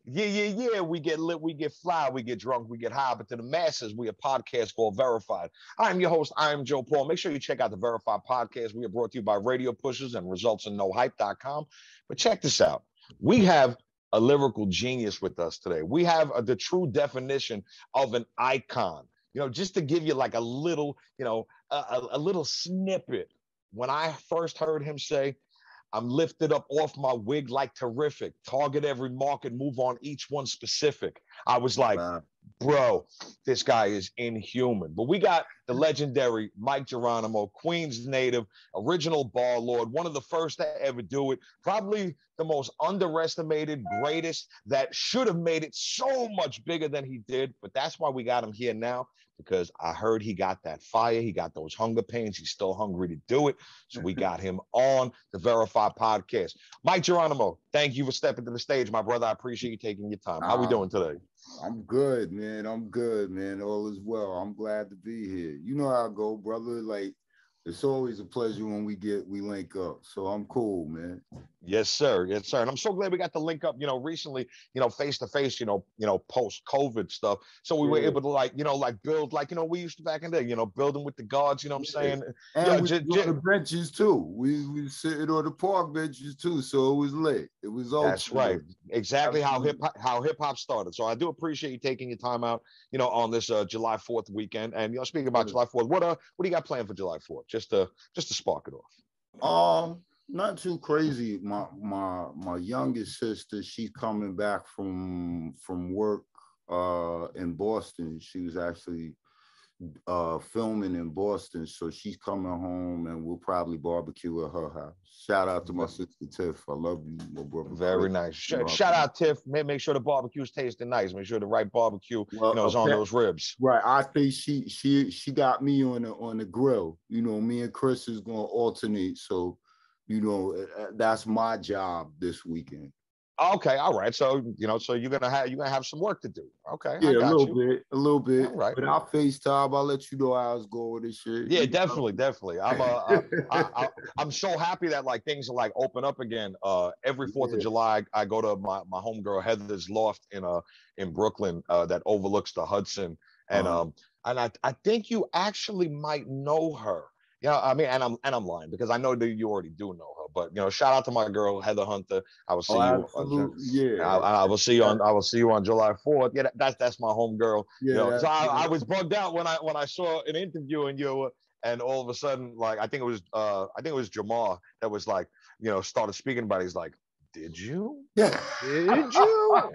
Yeah. We get lit, we get fly, we get drunk, we get high. But to the masses, we a podcast called Verified. I'm your host. I am JopauL. Make sure you check out the Verified podcast. We are brought to you by Radio Pushers and resultsinnohype.com. But check this out. We have a lyrical genius with us today. We have the true definition of an icon. Just to give you like a little, a little snippet. When I first heard him say, I'm lifted up off my wig like terrific. Target every market, move on each one specific. I was like, bro, this guy is inhuman. But we got the legendary Mic Geronimo, Queens native, original bar lord, one of the first to ever do it. Probably the most underestimated, greatest, that should have made it so much bigger than he did. But that's why we got him here now, because I heard he got that fire. He got those hunger pains. He's still hungry to do it. So we got him on the Verified podcast. Mic Geronimo, thank you for stepping to the stage, my brother. I appreciate you taking your time. How we doing today? I'm good, man. All is well. I'm glad to be here. You know how I go, brother. Like, it's always a pleasure when we link up. So I'm cool, man. Yes, sir. Yes, sir. And I'm so glad we got to link up, recently, face to face, post COVID stuff. So we were able to build we used to back in the day, building with the guards, what I'm saying? And we on the benches too. We sitting on the park benches too. So it was lit. It was all. That's right. Exactly how hip hop started. So I do appreciate you taking your time out, on this July 4th weekend. And speaking about July 4th, what do you got planned for July 4th? Just to spark it off. Not too crazy. My youngest sister, she's coming back from work in Boston. She was actually filming in Boston, so she's coming home, and we'll probably barbecue at her house. Shout out to my sister Tiff. I love you, my brother. Very nice. Shout out Tiff. Make sure the barbecue's tasting nice. Make sure the right barbecue is on those ribs. Right. I think she got me on the grill. Me and Chris is gonna alternate. So, that's my job this weekend. Okay, all right. So so you're gonna have some work to do. Okay, yeah, a little bit. All right. But I'll FaceTime. I'll let you know how it's going with this shit. Yeah, definitely. I'm so happy that things are open up again. Every 4th of July, I go to my homegirl Heather's loft in Brooklyn that overlooks the Hudson, and I think you actually might know her. And I'm lying because I know that you already do know her. But shout out to my girl Heather Hunter. I will see you. I will see you on July 4th. Yeah, that's my home girl. Yeah. So I was bugged out when I saw an interview and and all of a sudden, I think it was Jamal that was started speaking about it. He's like, did you? Yeah. Did you?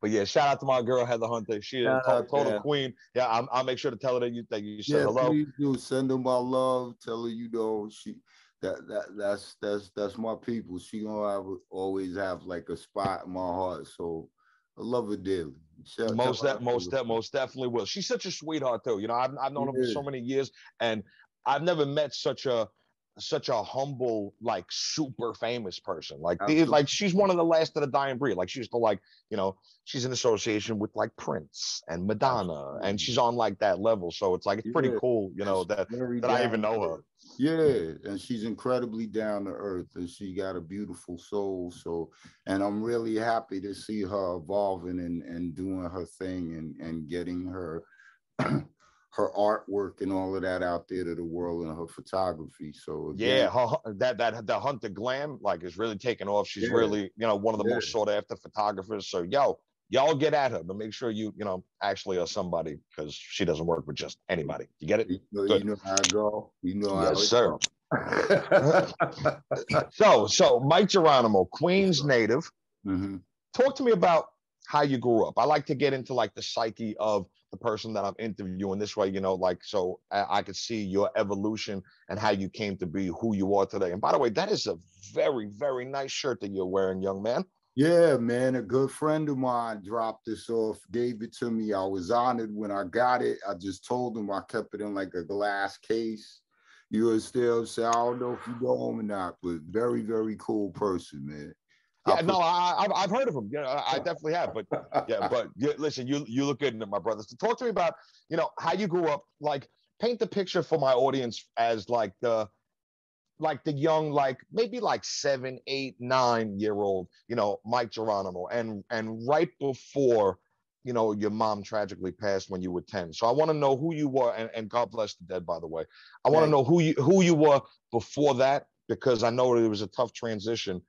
But yeah, shout out to my girl Heather Hunter. She is a total queen. Yeah, I'll make sure to tell her that you said hello. Please do. Send her my love. Tell her that's my people. She gonna always have a spot in my heart. So I love her dearly. Most definitely will. She's such a sweetheart too. I've known her for so many years, and I've never met such a humble, super famous person. She's one of the last of the dying breed. She used to she's in association with Prince and Madonna, and she's on that level. So it's it's pretty cool, that I even know her. Yeah, and she's incredibly down to earth, and she got a beautiful soul. So, and I'm really happy to see her evolving and doing her thing and getting her her artwork and all of that out there to the world and her photography. So again, the Hunter glam is really taking off. She's really one of the most sought after photographers. So y'all get at her, but make sure you actually are somebody, because she doesn't work with just anybody. You get it? You know how I go. Yes, sir. So Mic Geronimo, Queens native. Mm-hmm. Talk to me about how you grew up. I like to get into the psyche of the person that I'm interviewing. This way, so I could see your evolution and how you came to be who you are today. And by the way, that is a very, very nice shirt that you're wearing, young man. Yeah, man. A good friend of mine dropped this off, gave it to me. I was honored when I got it. I just told him I kept it in a glass case. You understand? So I don't know if you know him or not, but very, very cool person, man. Yeah, I've heard of him. I definitely have. But listen, you look good in it, my brother. So talk to me about, how you grew up. Paint the picture for my audience as like the young, like maybe like 7, 8, 9-year-old, Mic Geronimo, and right before, your mom tragically passed when you were 10. So I want to know who you were, and God bless the dead, by the way. I want to know who you were before that, because I know that it was a tough transition,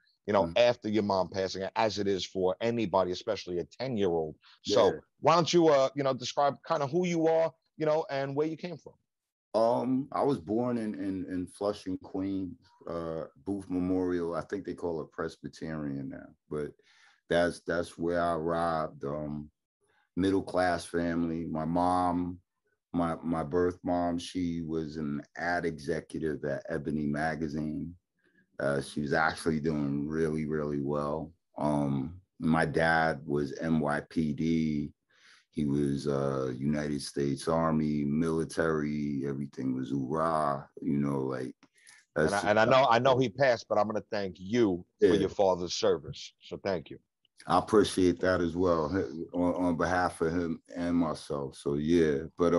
after your mom passing, as it is for anybody, especially a 10-year-old. So why don't you, describe kind of who you are, and where you came from. I was born in Flushing, Queens, Booth Memorial. I think they call it Presbyterian now, but that's where I arrived. Middle class family. My mom, my birth mom, she was an ad executive at Ebony magazine. She was actually doing really, really well. My dad was NYPD. He was United States Army, military. Everything was hoorah. Like. And I know he passed, but I'm going to thank you for your father's service. So thank you. I appreciate that as well on behalf of him and myself. So yeah, but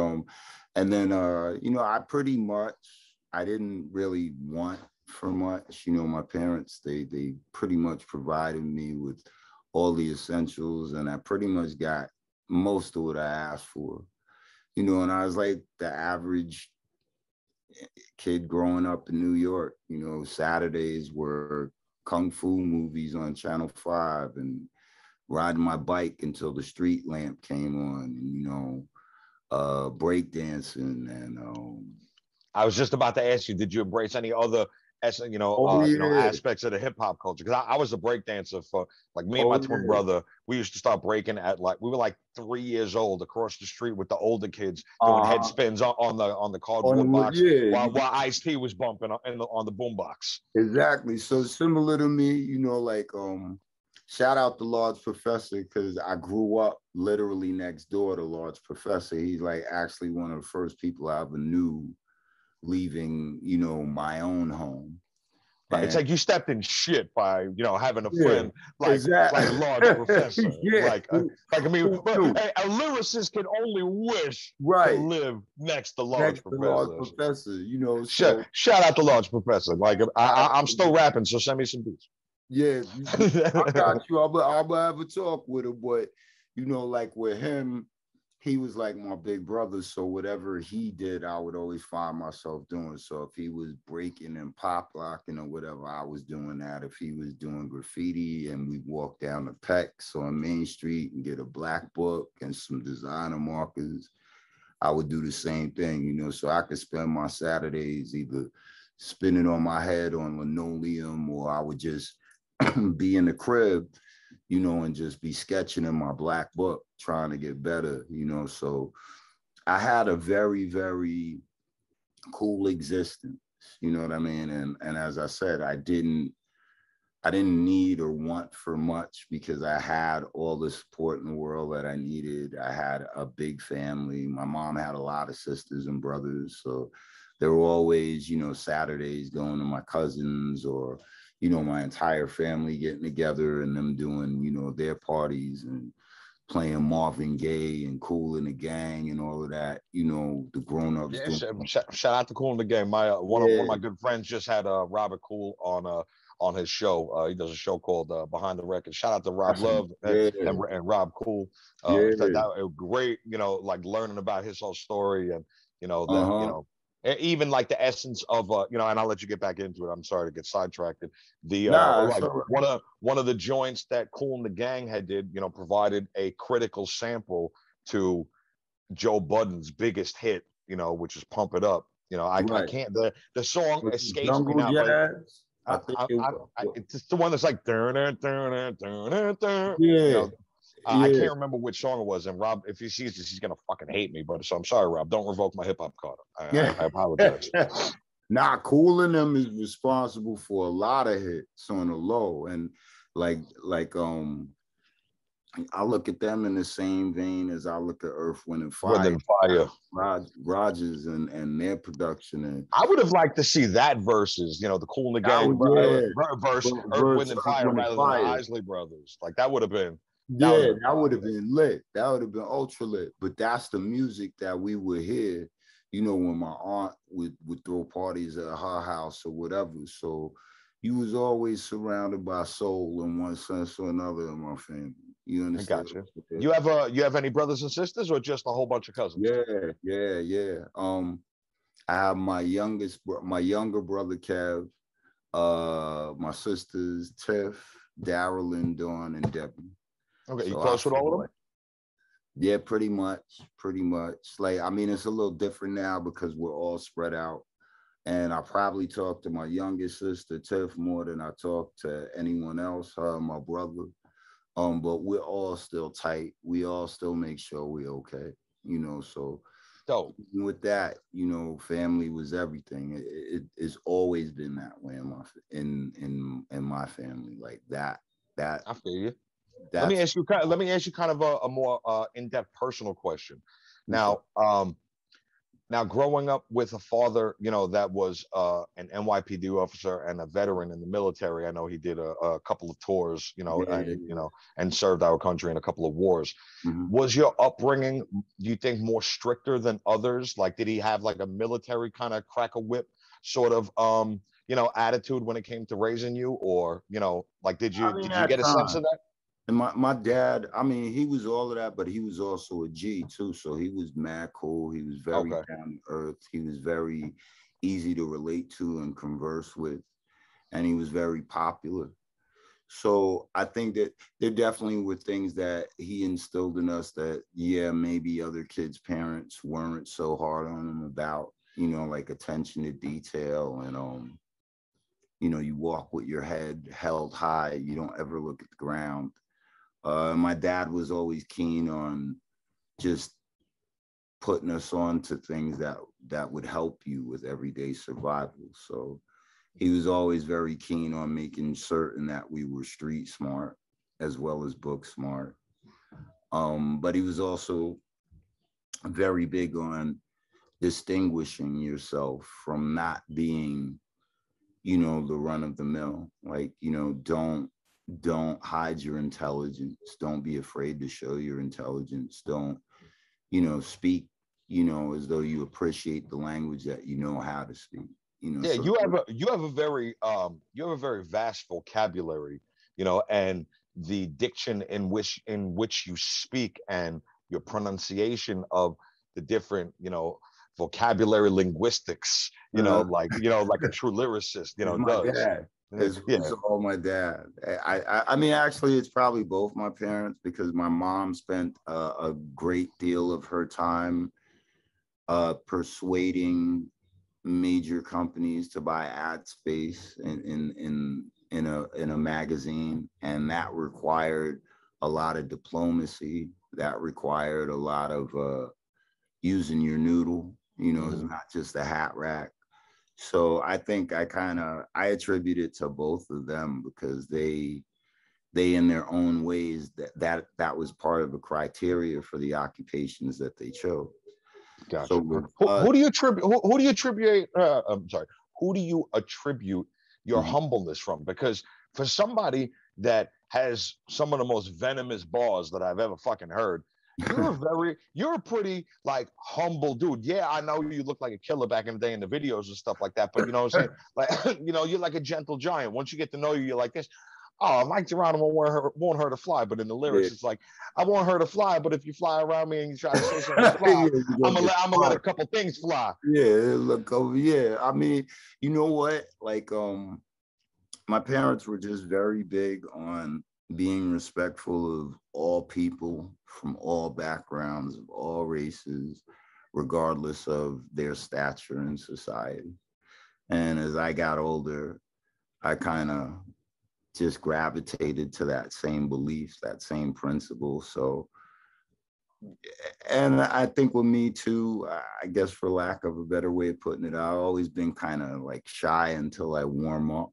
and then I pretty much, I didn't really want for much. My parents, they pretty much provided me with all the essentials, and I pretty much got most of what I asked for. And I was like the average kid growing up in New York. Saturdays were kung fu movies on Channel 5, and riding my bike until the street lamp came on, and breakdancing. And I was just about to ask you, did you embrace any other aspects of the hip hop culture? Because I was a breakdancer for, like, me and my twin brother. We used to start breaking at, like, we were like 3 years old, across the street with the older kids doing head spins on the cardboard box, while Ice-T was bumping on the boombox. Exactly. So similar to me, like shout out to Large Professor, because I grew up literally next door to Large Professor. He's like actually one of the first people I ever knew leaving, my own home. Right. It's like you stepped in shit by, having a friend like Large Professor. Like I mean, a lyricist can only wish to live next to Large Professor. Shout out to Large Professor. Like I'm still rapping, so send me some beats. Yeah, I got you. I'll have a talk with him, but like with him, he was like my big brother. So whatever he did, I would always find myself doing. So if he was breaking and pop locking or whatever, I was doing that. If he was doing graffiti and we walk down the Pex on Main Street and get a black book and some designer markers, I would do the same thing, so I could spend my Saturdays either spinning on my head on linoleum, or I would just be in the crib, and just be sketching in my black book, trying to get better, So I had a very, very cool existence, you know what I mean? And as I said, I didn't need or want for much, because I had all the support in the world that I needed. I had a big family. My mom had a lot of sisters and brothers. So there were always, Saturdays going to my cousins, or my entire family getting together and them doing, their parties and playing Marvin Gaye and Kool and the Gang and all of that, the grown-ups. Shout out to Kool and the Gang. One of my good friends just had Robert Kool on his show. He does a show called Behind the Record. Shout out to Rob Love and Rob Kool. That great, like learning about his whole story, and even like the essence of and I'll let you get back into it. I'm sorry to get sidetracked. One of the joints that Kool and the Gang had did, provided a critical sample to Joe Budden's biggest hit, which is Pump It Up. I can't, the song escapes me now. It's the one that's like I can't remember which song it was. And Rob, if he sees this, he's gonna fucking hate me. But so I'm sorry, Rob. Don't revoke my hip hop card. I apologize. Nah, Kool and them is responsible for a lot of hits on the low, and like I look at them in the same vein as I look at Earth, Wind and Fire. Rogers and their production. And I would have liked to see that versus, the Kool and the Gang verse Earth, Wind and Fire rather than the Isley Brothers. Like that would have been. That would have been lit. That would have been ultra lit. But that's the music that we would hear, you know, when my aunt would throw parties at her house or whatever. So you was always surrounded by soul in one sense or another in my family. You I understand? got you. You have any brothers and sisters, or just a whole bunch of cousins? Yeah. I have my younger brother Kev, my sisters Tiff, Darylyn, Dawn, and Debbie. Okay, you So close with all of them? Yeah, pretty much. Like, I mean, it's a little different now because we're all spread out. And I probably talk to my youngest sister, Tiff, more than I talk to anyone else, her and my brother. But we're all still tight. We all still make sure we're okay, you know. So Dope. with that, you know, family was everything. It's always been that way in my family, like that. I feel you. Let me That's ask you. Let me ask you kind of a more in-depth personal question. okay. Now, growing up with a father, that was an NYPD officer and a veteran in the military. I know he did a couple of tours, Yeah. and served our country in a couple of wars. Mhm. Was your upbringing, do you think, more stricter than others? Like, did he have like a military kind of crack a whip sort of, attitude when it came to raising you, or like, did I you mean, did you at get a sense times. of that? And my dad, I mean, he was all of that, but he was also a G too. So he was mad cool. He was very Okay, down to earth. He was very easy to relate to and converse with. And he was very popular. So I think that there definitely were things that he instilled in us that, yeah, maybe other kids' parents weren't so hard on them about, you know, like attention to detail and, you know, you walk with your head held high. You don't ever look at the ground. My dad was always keen on just putting us on to things that would help you with everyday survival. So he was always very keen on making certain that we were street smart as well as book smart. But he was also very big on distinguishing yourself from not being, you know, the run of the mill. Like, you know, don't hide your intelligence. Don't be afraid to show your intelligence. Don't, you know, speak, you know, as though you appreciate the language that you know how to speak. You know, yeah, so you have a very vast vocabulary, and the diction in which you speak, and your pronunciation of the different, vocabulary linguistics, uh, like a true lyricist, it's my does. dad. It's Yeah. all my dad. I mean, actually, it's probably both my parents because my mom spent a great deal of her time persuading major companies to buy ad space in a magazine, and that required a lot of diplomacy. That required a lot of using your noodle. You know, it's Mhm. not just a hat rack. So I think I attribute it to both of them because they in their own ways that was part of the criteria for the occupations that they chose. So Gotcha. with Who, us, who do you attribute? Who do you attribute? I'm sorry. Who do you attribute your mhm, humbleness from? Because for somebody that has some of the most venomous bars that I've ever fucking heard, you're a pretty like humble dude. Yeah, I know you look like a killer back in the day in the videos and stuff like that, but you know what I'm saying? Like, you're like a gentle giant. Once you get to know you, you're like this. Oh, Mike Geronimo won't hurt a fly, but in the yeah, lyrics, it's like, I won't hurt a fly, but if you fly around me and you try to say something yeah, fly, you're I'm gonna gonna get let I'm gonna let a smart. couple things fly. Yeah, look over. Yeah, I mean, you know what? Like, my parents were just very big on being respectful of all people from all backgrounds, of all races, regardless of their stature in society. And as I got older, I kind of just gravitated to that same belief, that same principle. So, and I think with me too, I guess for lack of a better way of putting it, I've always been kind of like shy until I warm up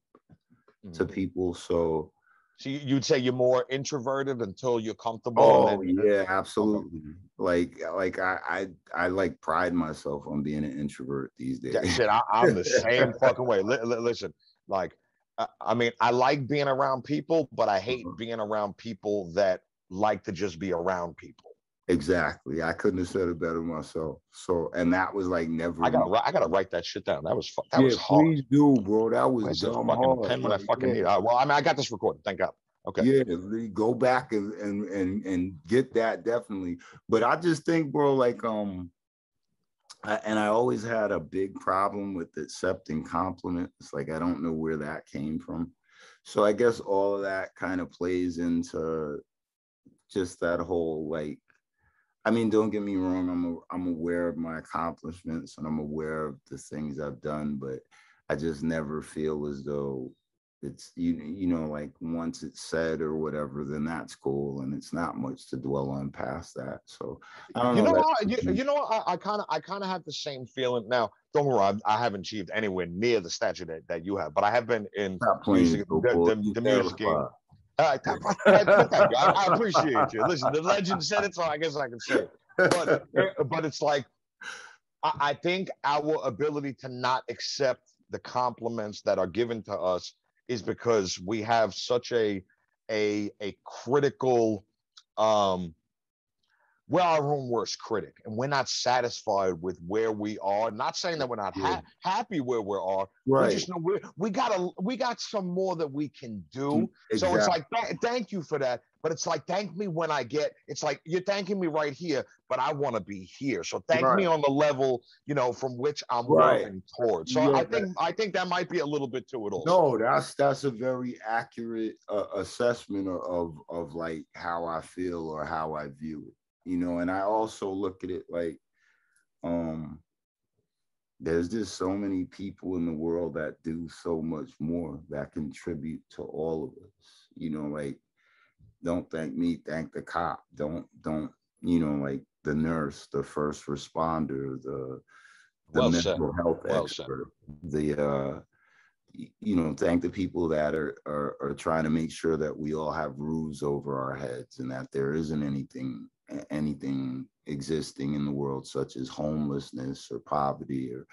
to Mhm. people. So, So you'd say you're more introverted until you're comfortable, and oh then yeah, okay. absolutely. Like I like pride myself on being an introvert these Yeah, days. shit, I'm the same fucking way. Listen, like, I mean, I like being around people, but I hate being around people that like to just be around people. Exactly. I couldn't have said it better myself. So, and that was like never. I gotta write that shit down. That was Yeah, hard. please do, bro. That was Where's the dumb fucking hard. pen when I Like, fucking yeah, need it? Well, I mean, I got this recorded. Thank God. Okay. yeah. Go back and get that definitely. But I just think, bro, like and I always had a big problem with accepting compliments. Like I don't know where that came from. So I guess all of that kind of plays into just that whole like. I mean, don't get me wrong. I'm aware of my accomplishments and I'm aware of the things I've done, but I just never feel as though it's you know like once it's said or whatever, then that's cool, and it's not much to dwell on past that. So I don't You know. know That what? You know what? I kind of have the same feeling now. Don't worry, I haven't achieved anywhere near the stature that you have, but I have been in stop playing music, so cool. the music game. Thank you. I appreciate you. Listen, the legend said it, so I guess I can say it. But it's like I think our ability to not accept the compliments that are given to us is because we have such a critical we're our own worst critic, and we're not satisfied with where we are. Not saying that we're not happy where we are. Right. We just know we got some more that we can do. Exactly. So it's like thank you for that, but it's like thank me when I get. It's like you're thanking me right here, but I want to be here. So thank me on the level from which I'm working towards. So I think that might be a little bit to it also. No, that's a very accurate assessment of like how I feel or how I view it. And I also look at it like there's just so many people in the world that do so much more that contribute to all of us. Like don't thank me, thank the cop. Don't like the nurse, the first responder, the mental health expert, thank the people that are trying to make sure that we all have roofs over our heads and that there isn't anything existing in the world such as homelessness or poverty, or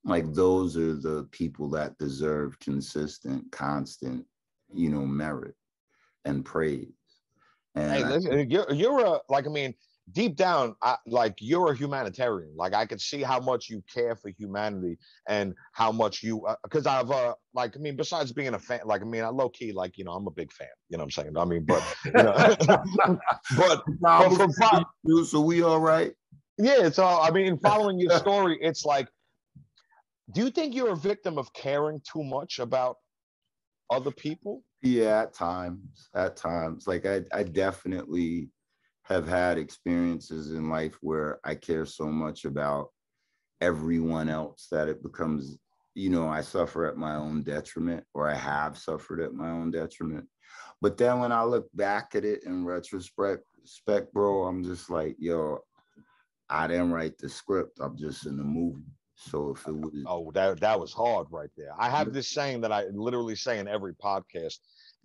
like those are the people that deserve consistent, constant, merit and praise. And hey, listen, deep down, you're a humanitarian. Like I could see how much you care for humanity and how much you, because I've besides being a fan, I low key, I'm a big fan. You know what I'm saying? I mean, but so we all right? Yeah. So following your story, it's like, do you think you're a victim of caring too much about other people? Yeah, at times. Like I definitely have had experiences in life where I care so much about everyone else that it becomes, I suffer at my own detriment, or I have suffered at my own detriment. But then when I look back at it in retrospect, bro, I'm just like, yo, I didn't write the script. I'm just in the movie. So if it was that was hard right there. I have this saying that I literally say in every podcast: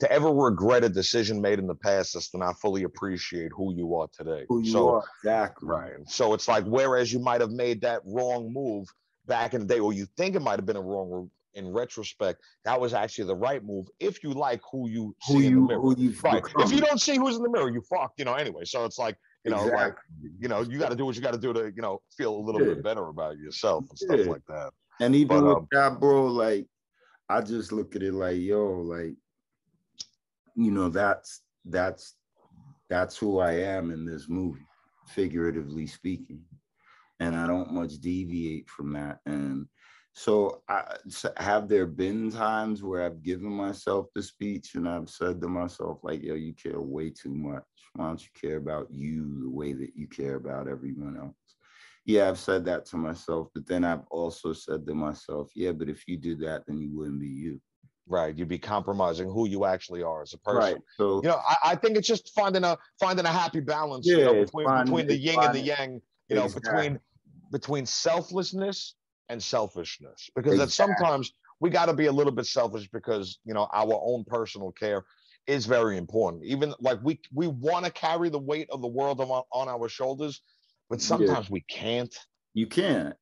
to ever regret a decision made in the past is to not fully appreciate who you are today. Who you are, exactly. Right. So it's like, whereas you might have made that wrong move back in the day, or you think it might have been a wrong move, in retrospect, that was actually the right move if you like who you see in the mirror. Right. If you don't see who's in the mirror, you fucked, anyway. So it's like, you got to do what you got to do to, feel a little bit better about yourself and stuff like that. And even with that, bro, like, I just look at it like, yo, like, that's who I am in this movie, figuratively speaking. And I don't much deviate from that. And so have there been times where I've given myself the speech and I've said to myself, like, yo, you care way too much. Why don't you care about you the way that you care about everyone else? Yeah, I've said that to myself, but then I've also said to myself, yeah, but if you do that, then you wouldn't be you. Right, you'd be compromising who you actually are as a person. Right. So I think it's just finding a happy balance, between the yin and the yang, between selflessness and selfishness. Because that sometimes we got to be a little bit selfish because our own personal care is very important. Even like we want to carry the weight of the world on our shoulders, but sometimes we can't. You can't.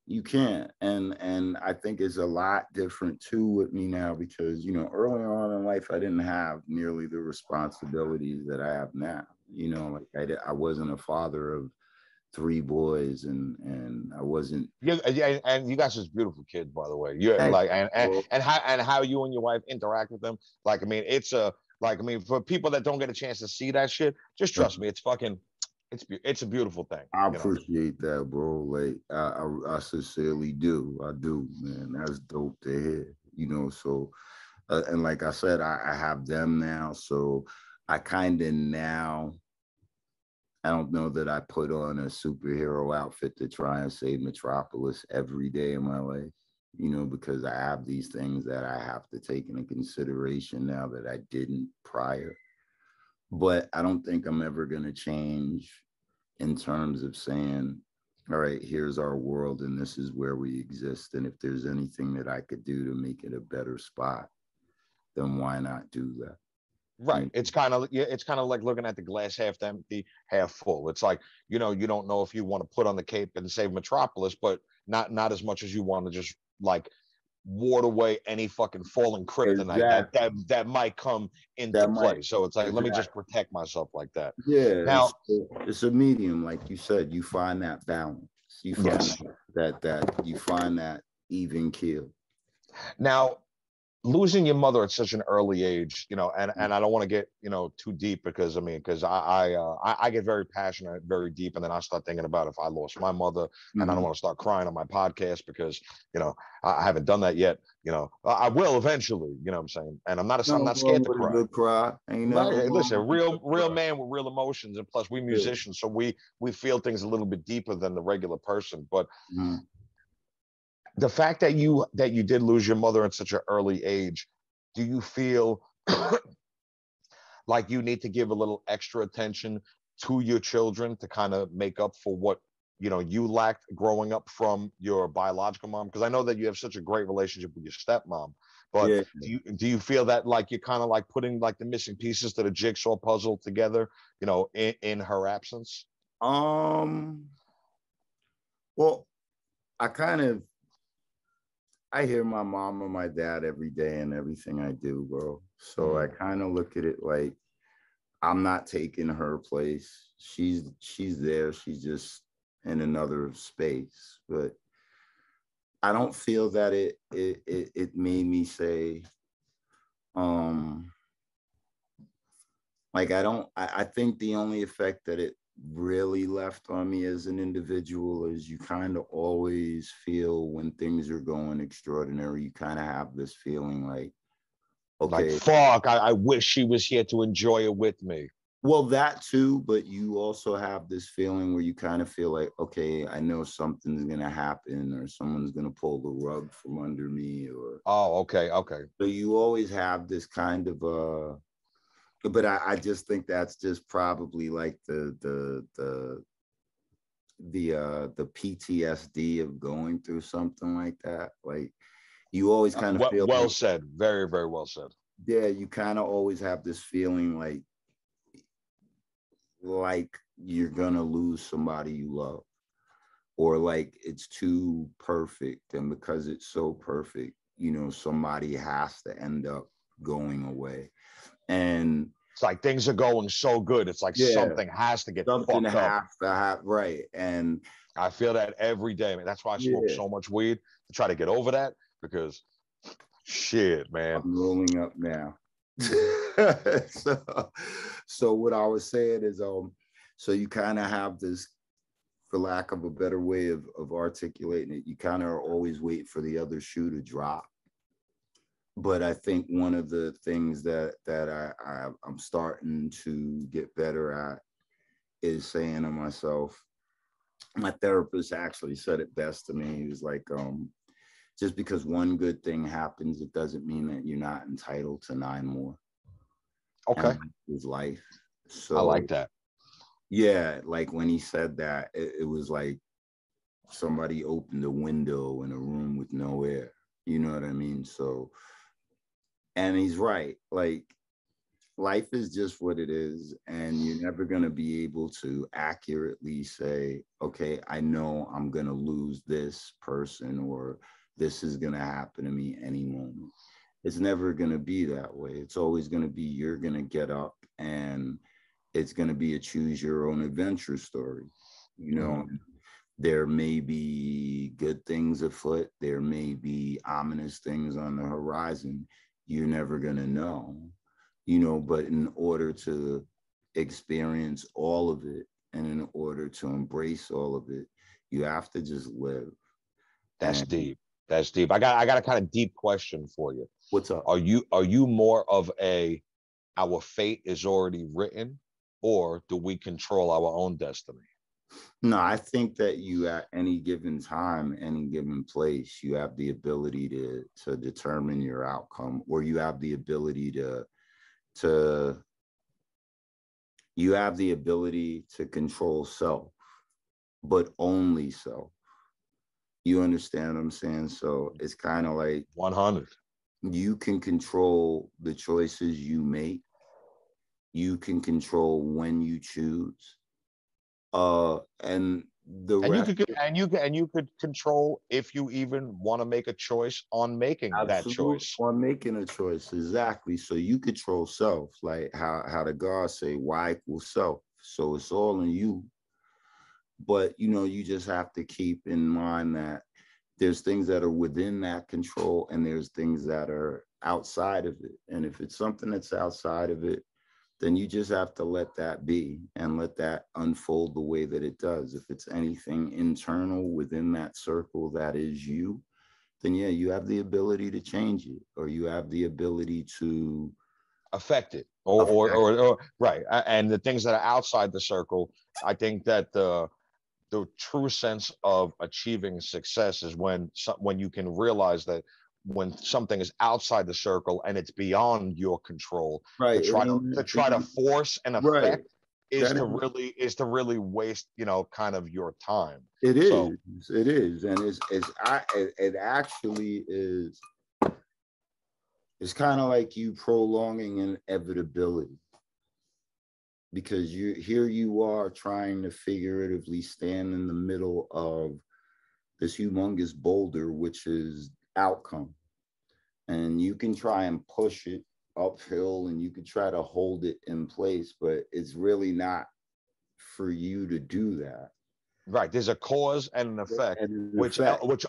And I think it's a lot different too with me now because, early on in life, I didn't have nearly the responsibilities that I have now. Like I wasn't a father of 3 boys, and I wasn't. Yeah, and you guys just beautiful kids, by the way. You're Thank like, you, and how you and your wife interact with them. Like, I mean, it's a like, I mean, for people that don't get a chance to see that shit, just bro. trust me, it's fucking, it's a beautiful thing. I You know. appreciate that, bro. Like I sincerely do. I do, man. That's dope to hear. So and like I said, I have them now. So I kind of now, I don't know that I put on a superhero outfit to try and save Metropolis every day of my life, because I have these things that I have to take into consideration now that I didn't prior. But I don't think I'm ever going to change in terms of saying, all right, here's our world and this is where we exist. And if there's anything that I could do to make it a better spot, then why not do that? Right. It's kind of like looking at the glass half empty, half full. It's like, you don't know if you want to put on the cape and save Metropolis, but not as much as you want to just like ward away any fucking fallen kryptonite Exactly. that might come into That play. might. So it's like, let me Exactly. just protect myself like that. Yeah, Now, it's a medium, like you said. You find that balance. You find yes. that you find that even keel. Now, losing your mother at such an early age, and I don't want to get too deep because I get very passionate, very deep, and then I start thinking about if I lost my mother, and I don't want to start crying on my podcast because I haven't done that yet. I will eventually. You know what I'm saying? And I'm not scared to cry. A good cry. Ain't nothing Hey, listen, wrong with real man with real emotions, and plus we musicians, so we feel things a little bit deeper than the regular person. But the fact that you did lose your mother at such an early age, do you feel like you need to give a little extra attention to your children to kind of make up for what you lacked growing up from your biological mom? Because I know that you have such a great relationship with your stepmom, but do you feel that like you're kind of like putting like the missing pieces to the jigsaw puzzle together, in her absence? Well, I hear my mom and my dad every day in everything I do, bro. So I kind of look at it like I'm not taking her place. She's there. She's just in another space. But I don't feel that it made me say, like I think the only effect that it really left on me as an individual is you kind of always feel when things are going extraordinary, you kind of have this feeling like, okay, like fuck, I wish she was here to enjoy it with me. Well, that too, but you also have this feeling where you kind of feel like, okay, I know something's gonna happen or someone's gonna pull the rug from under me, or okay. So you always have this kind of but I just think that's just probably like the PTSD of going through something like that. Like you always kind of feel well said, very, very well said. Yeah, you kind of always have this feeling like you're gonna lose somebody you love, or like it's too perfect, and because it's so perfect, somebody has to end up going away. And it's like things are going so good, it's like something has to get fucked up. Right. And I feel that every day, man. That's why I smoke so much weed, to try to get over that, because shit, man. I'm rolling up now. So what I was saying is so you kind of have this, for lack of a better way of articulating it, you kind of are always waiting for the other shoe to drop. But I think one of the things that I'm starting to get better at is saying to myself, my therapist actually said it best to me. He was like, just because one good thing happens, it doesn't mean that you're not entitled to 9 more. Okay. His life. So I like that. Yeah, like when he said that, it was like somebody opened a window in a room with no air. You know what I mean? So, and he's right. Like, life is just what it is, and you're never going to be able to accurately say, okay, I know I'm going to lose this person, or this is going to happen to me any moment. It's never going to be that way. It's always going to be, you're going to get up and it's going to be a choose your own adventure story. you know. There may be good things afoot. There may be ominous things on the horizon. You're never going to know, you know, but in order to experience all of it and in order to embrace all of it, you have to just live. That's deep. That's deep. I got a kind of deep question for you. What's up? Are you more of a our fate is already written, or do we control our own destiny? No, I think that you at any given time, any given place, you have the ability to determine your outcome, or you have the ability to you have the ability to control self, but only self. You understand what I'm saying? So it's kind of like 100. You can control the choices you make. You can control when you choose. And the And rest, you could control if you even want to make a choice on making that choice. On making a choice, exactly. So you control self, like how the gods say, Y equals self. So it's all in you. But you know, you just have to keep in mind that there's things that are within that control and there's things that are outside of it. And if it's something that's outside of it, then you just have to let that be and let that unfold the way that it does. If it's anything internal within that circle that is you, then yeah, you have the ability to change it, or you have the ability to affect it, or right. And the things that are outside the circle, I think that the true sense of achieving success is when you can realize that when something is outside the circle and it's beyond your control, right, to try to force an effect right. is to really waste, you know, kind of your time. It is, and it actually is. It's kind of like you prolonging inevitability, because you are trying to figuratively stand in the middle of this humongous boulder, which is outcome. And you can try and push it uphill and you can try to hold it in place, but it's really not for you to do that. Right. There's a cause and an effect, which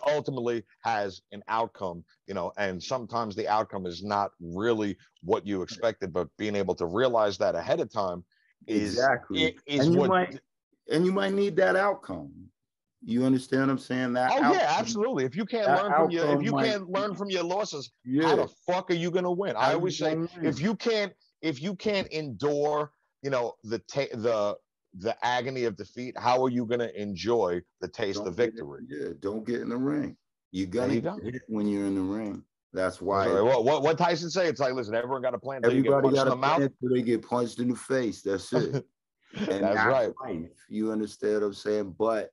ultimately has an outcome, you know, and sometimes the outcome is not really what you expected, but being able to realize that ahead of time is and you might need that outcome. You understand what I'm saying? That yeah, absolutely. If you can't learn from your losses, how the fuck are you gonna win? I always say if you can't endure, you know, the agony of defeat, how are you going to enjoy the taste of victory? Don't get in the ring. You're gonna get hit when you're in the ring. That's why. What Tyson say? It's like, listen, everyone got a plan until you get punched in the mouth. Until they get punched in the face. That's it. And that's right. Life. You understand what I'm saying? But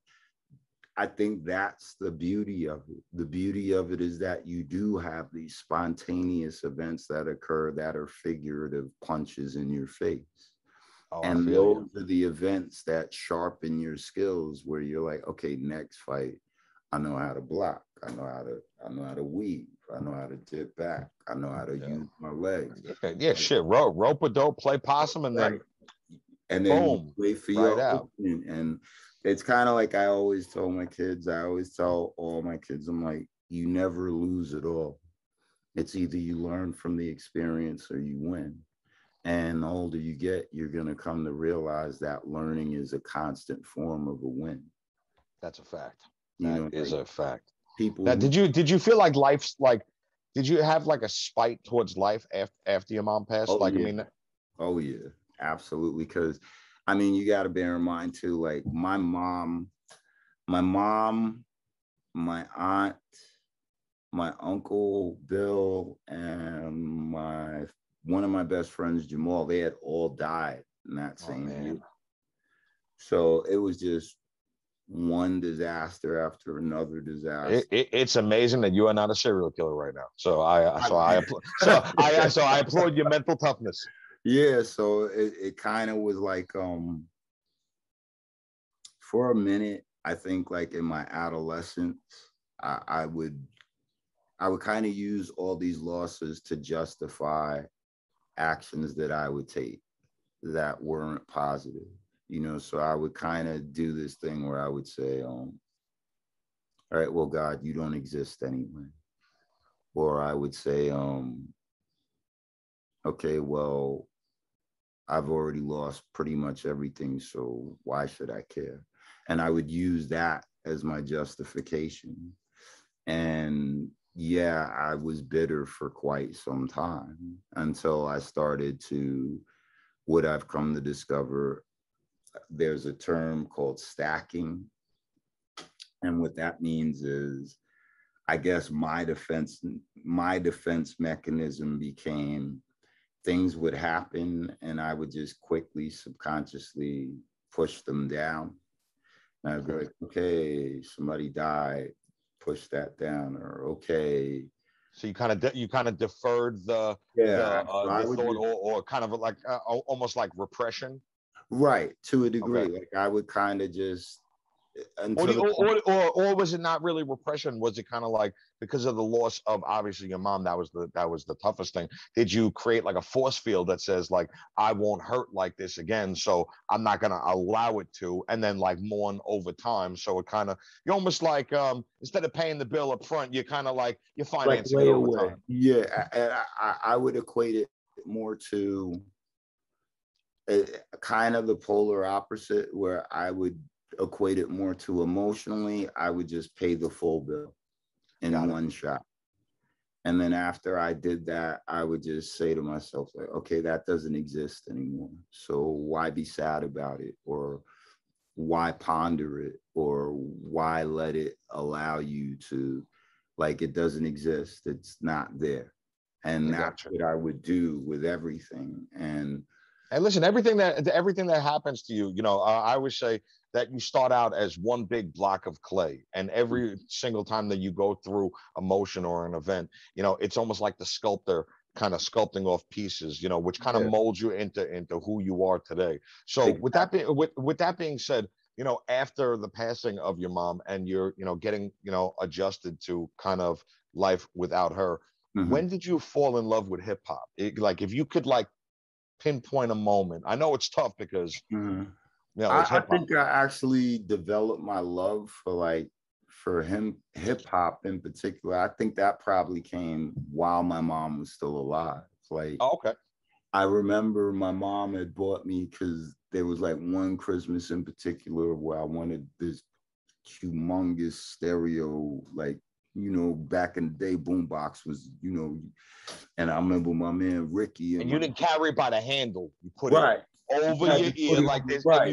I think that's the beauty of it. The beauty of it is that you do have these spontaneous events that occur that are figurative punches in your face. And those are the events that sharpen your skills, where you're like, okay, next fight, I know how to block. I know how to weave. I know how to dip back. I know how to use my legs. Yeah, shit. Rope a dope, play possum, and then boom, wait for your opening. And it's kind of like I always tell all my kids, I'm like, you never lose at all. It's either you learn from the experience or you win. And the older you get, you're going to come to realize that learning is a constant form of a win. That's a fact. That is a fact. People. Now, did you feel like life's like, did you have like a spite towards life after your mom passed? Oh yeah, absolutely. Because I mean, you got to bear in mind too, like my mom, my aunt, my uncle Bill, and one of my best friends, Jamal, they had all died in that same year. So it was just one disaster after another disaster. It's amazing that you are not a serial killer right now. So I applaud your mental toughness. Yeah, so it kind of was like for a minute, I think like in my adolescence, I would kind of use all these losses to justify actions that I would take that weren't positive. you know. So I would kind of do this thing where I would say, all right, well, God, you don't exist anyway. Or I would say, okay, well, I've already lost pretty much everything, so why should I care? And I would use that as my justification. And yeah, I was bitter for quite some time until I started to, what I've come to discover, there's a term called stacking. And what that means is, I guess my defense mechanism became, things would happen and I would just quickly subconsciously push them down. And I'd be like, okay, somebody died, push that down, or okay. So you kind of deferred the thought, or kind of like almost like repression. Right, to a degree. Okay. Like I would kind of just Or was it not really repression? Was it kind of like, because of the loss of obviously your mom, that was the toughest thing? Did you create like a force field that says like, I won't hurt like this again, so I'm not gonna allow it to, and then like mourn over time? So it kind of, you almost like, instead of paying the bill up front, you're kind of like you're financing it over time. Yeah, and I would equate it more to kind of the polar opposite, where I would equate it more to emotionally, I would just pay the full bill in one shot. And then after I did that, I would just say to myself, like, okay, that doesn't exist anymore. So why be sad about it? Or why ponder it? Or why let it allow you to, like, it doesn't exist. It's not there. And that's what I would do with everything. And listen, everything that happens to you, I always say that you start out as one big block of clay, and every single time that you go through emotion or an event, it's almost like the sculptor kind of sculpting off pieces, which kind of molds you into who you are today. So with that being said, after the passing of your mom and you're, getting, adjusted to kind of life without her, when did you fall in love with hip hop? Like, if you could like pinpoint a moment. I know it's tough because I think I actually developed my love for hip hop in particular. I think that probably came while my mom was still alive. Like, okay. I remember my mom had bought me, because there was like one Christmas in particular where I wanted this humongous stereo, like, back in the day, boombox was, and I remember my man Ricky. And you didn't carry it by the handle. You put it over your ear like this, and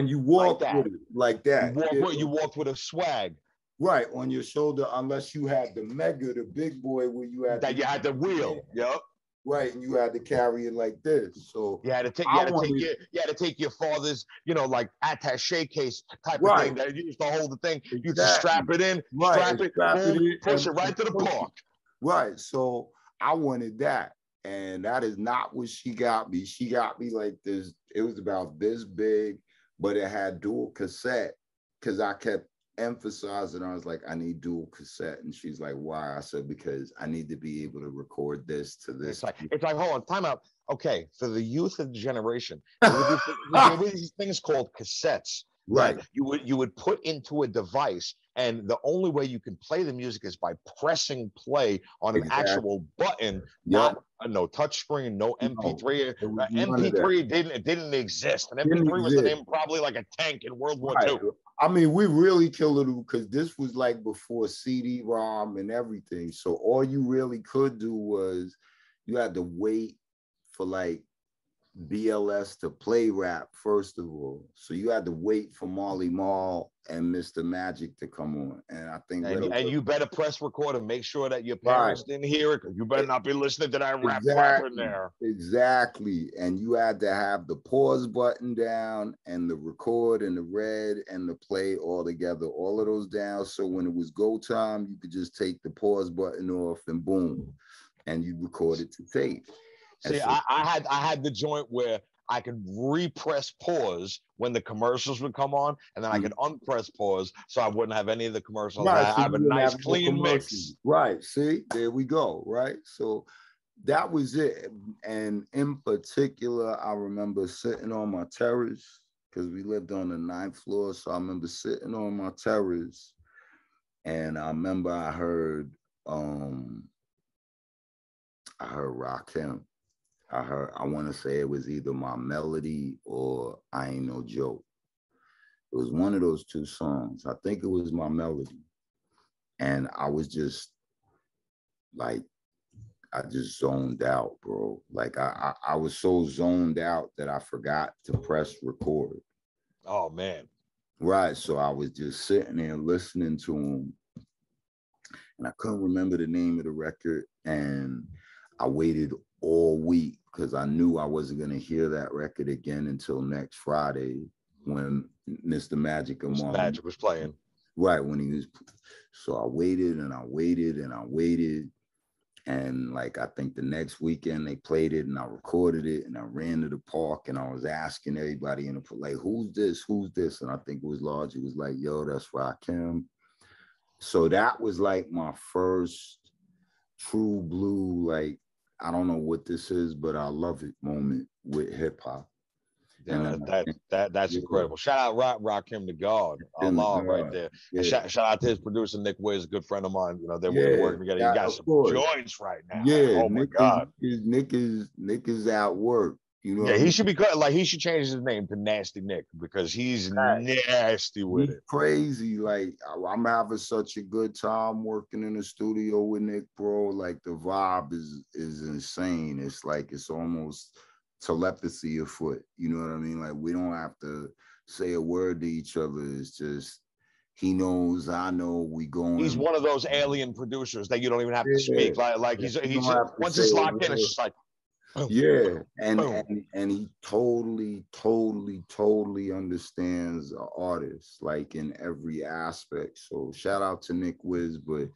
you walked like with it like that. You walked with a swag. Right, on your shoulder, unless you had the mega, the big boy, where you had you had the wheel. Yep. Right, and you had to carry it like this. So you had to take your father's, like attaché case type of thing that you used to hold the thing. You used to strap it in, strap it in, push it right to the park. Right. So I wanted that. And that is not what she got me. She got me like this. It was about this big, but it had dual cassette, because I kept emphasizing. I was like, I need dual cassette. And she's like, why? I said, because I need to be able to record this to this. It's like, hold on, time out. Okay, for the youth of the generation, there were these things called cassettes. Right. That you would put into a device, and the only way you can play the music is by pressing play on an actual button, not no touchscreen, no MP3. MP3 didn't exist. And MP3 was the name probably like a tank in World War II. I mean, we really killed it because this was like before CD-ROM and everything. So all you really could do was you had to wait for like BLS to play rap, first of all. So you had to wait for Marley Marl and Mr. Magic to come on. And I think and you better press record and make sure that your parents didn't hear it, because you better not be listening to that rap in there. Exactly. And you had to have the pause button down and the record and the red and the play all together, all of those down. So when it was go time, you could just take the pause button off and boom, and you record it to tape. See, so, I had the joint where I could repress pause when the commercials would come on, and then I could unpress pause so I wouldn't have any of the commercials. I have a nice clean mix. Right. See, there we go. Right. So that was it. And in particular, I remember sitting on my terrace because we lived on the 9th floor. So I remember sitting on my terrace, and I remember I heard Rakim. I want to say it was either My Melody or I Ain't No Joke. It was one of those two songs. I think it was My Melody. And I was just like, I just zoned out, bro. Like I was so zoned out that I forgot to press record. Oh man. Right. So I was just sitting there listening to him, and I couldn't remember the name of the record. And I waited all week because I knew I wasn't going to hear that record again until next Friday when Mr. Magic and Magic was playing. Right, when he was. So I waited and I waited and I waited. And like, I think the next weekend they played it and I recorded it and I ran to the park and I was asking everybody in the, like, who's this? Who's this? And I think it was Large. It was like, yo, that's Rakim. So that was like my first true blue, like, I don't know what this is, but I love it moment with hip hop. Yeah, that's incredible. Shout out Rakim the God, Allah right there. Yeah. And shout out to his producer Nick Wiz, a good friend of mine. You know, they're working together. You got some joints right now. Yeah, oh my God. Nick is at work. You know. Yeah, he should be like, he should change his name to Nasty Nick because he's nasty with it. Crazy. Like, I'm having such a good time working in the studio with Nick, bro. Like, the vibe is insane. It's like it's almost telepathy afoot. You know what I mean? Like, we don't have to say a word to each other. It's just he knows, I know, we going. He's one of those alien producers that you don't even have to speak. Like he's once it's locked in, it's just like. Yeah, and he totally understands the artist, like in every aspect. So shout out to Nick Wiz, but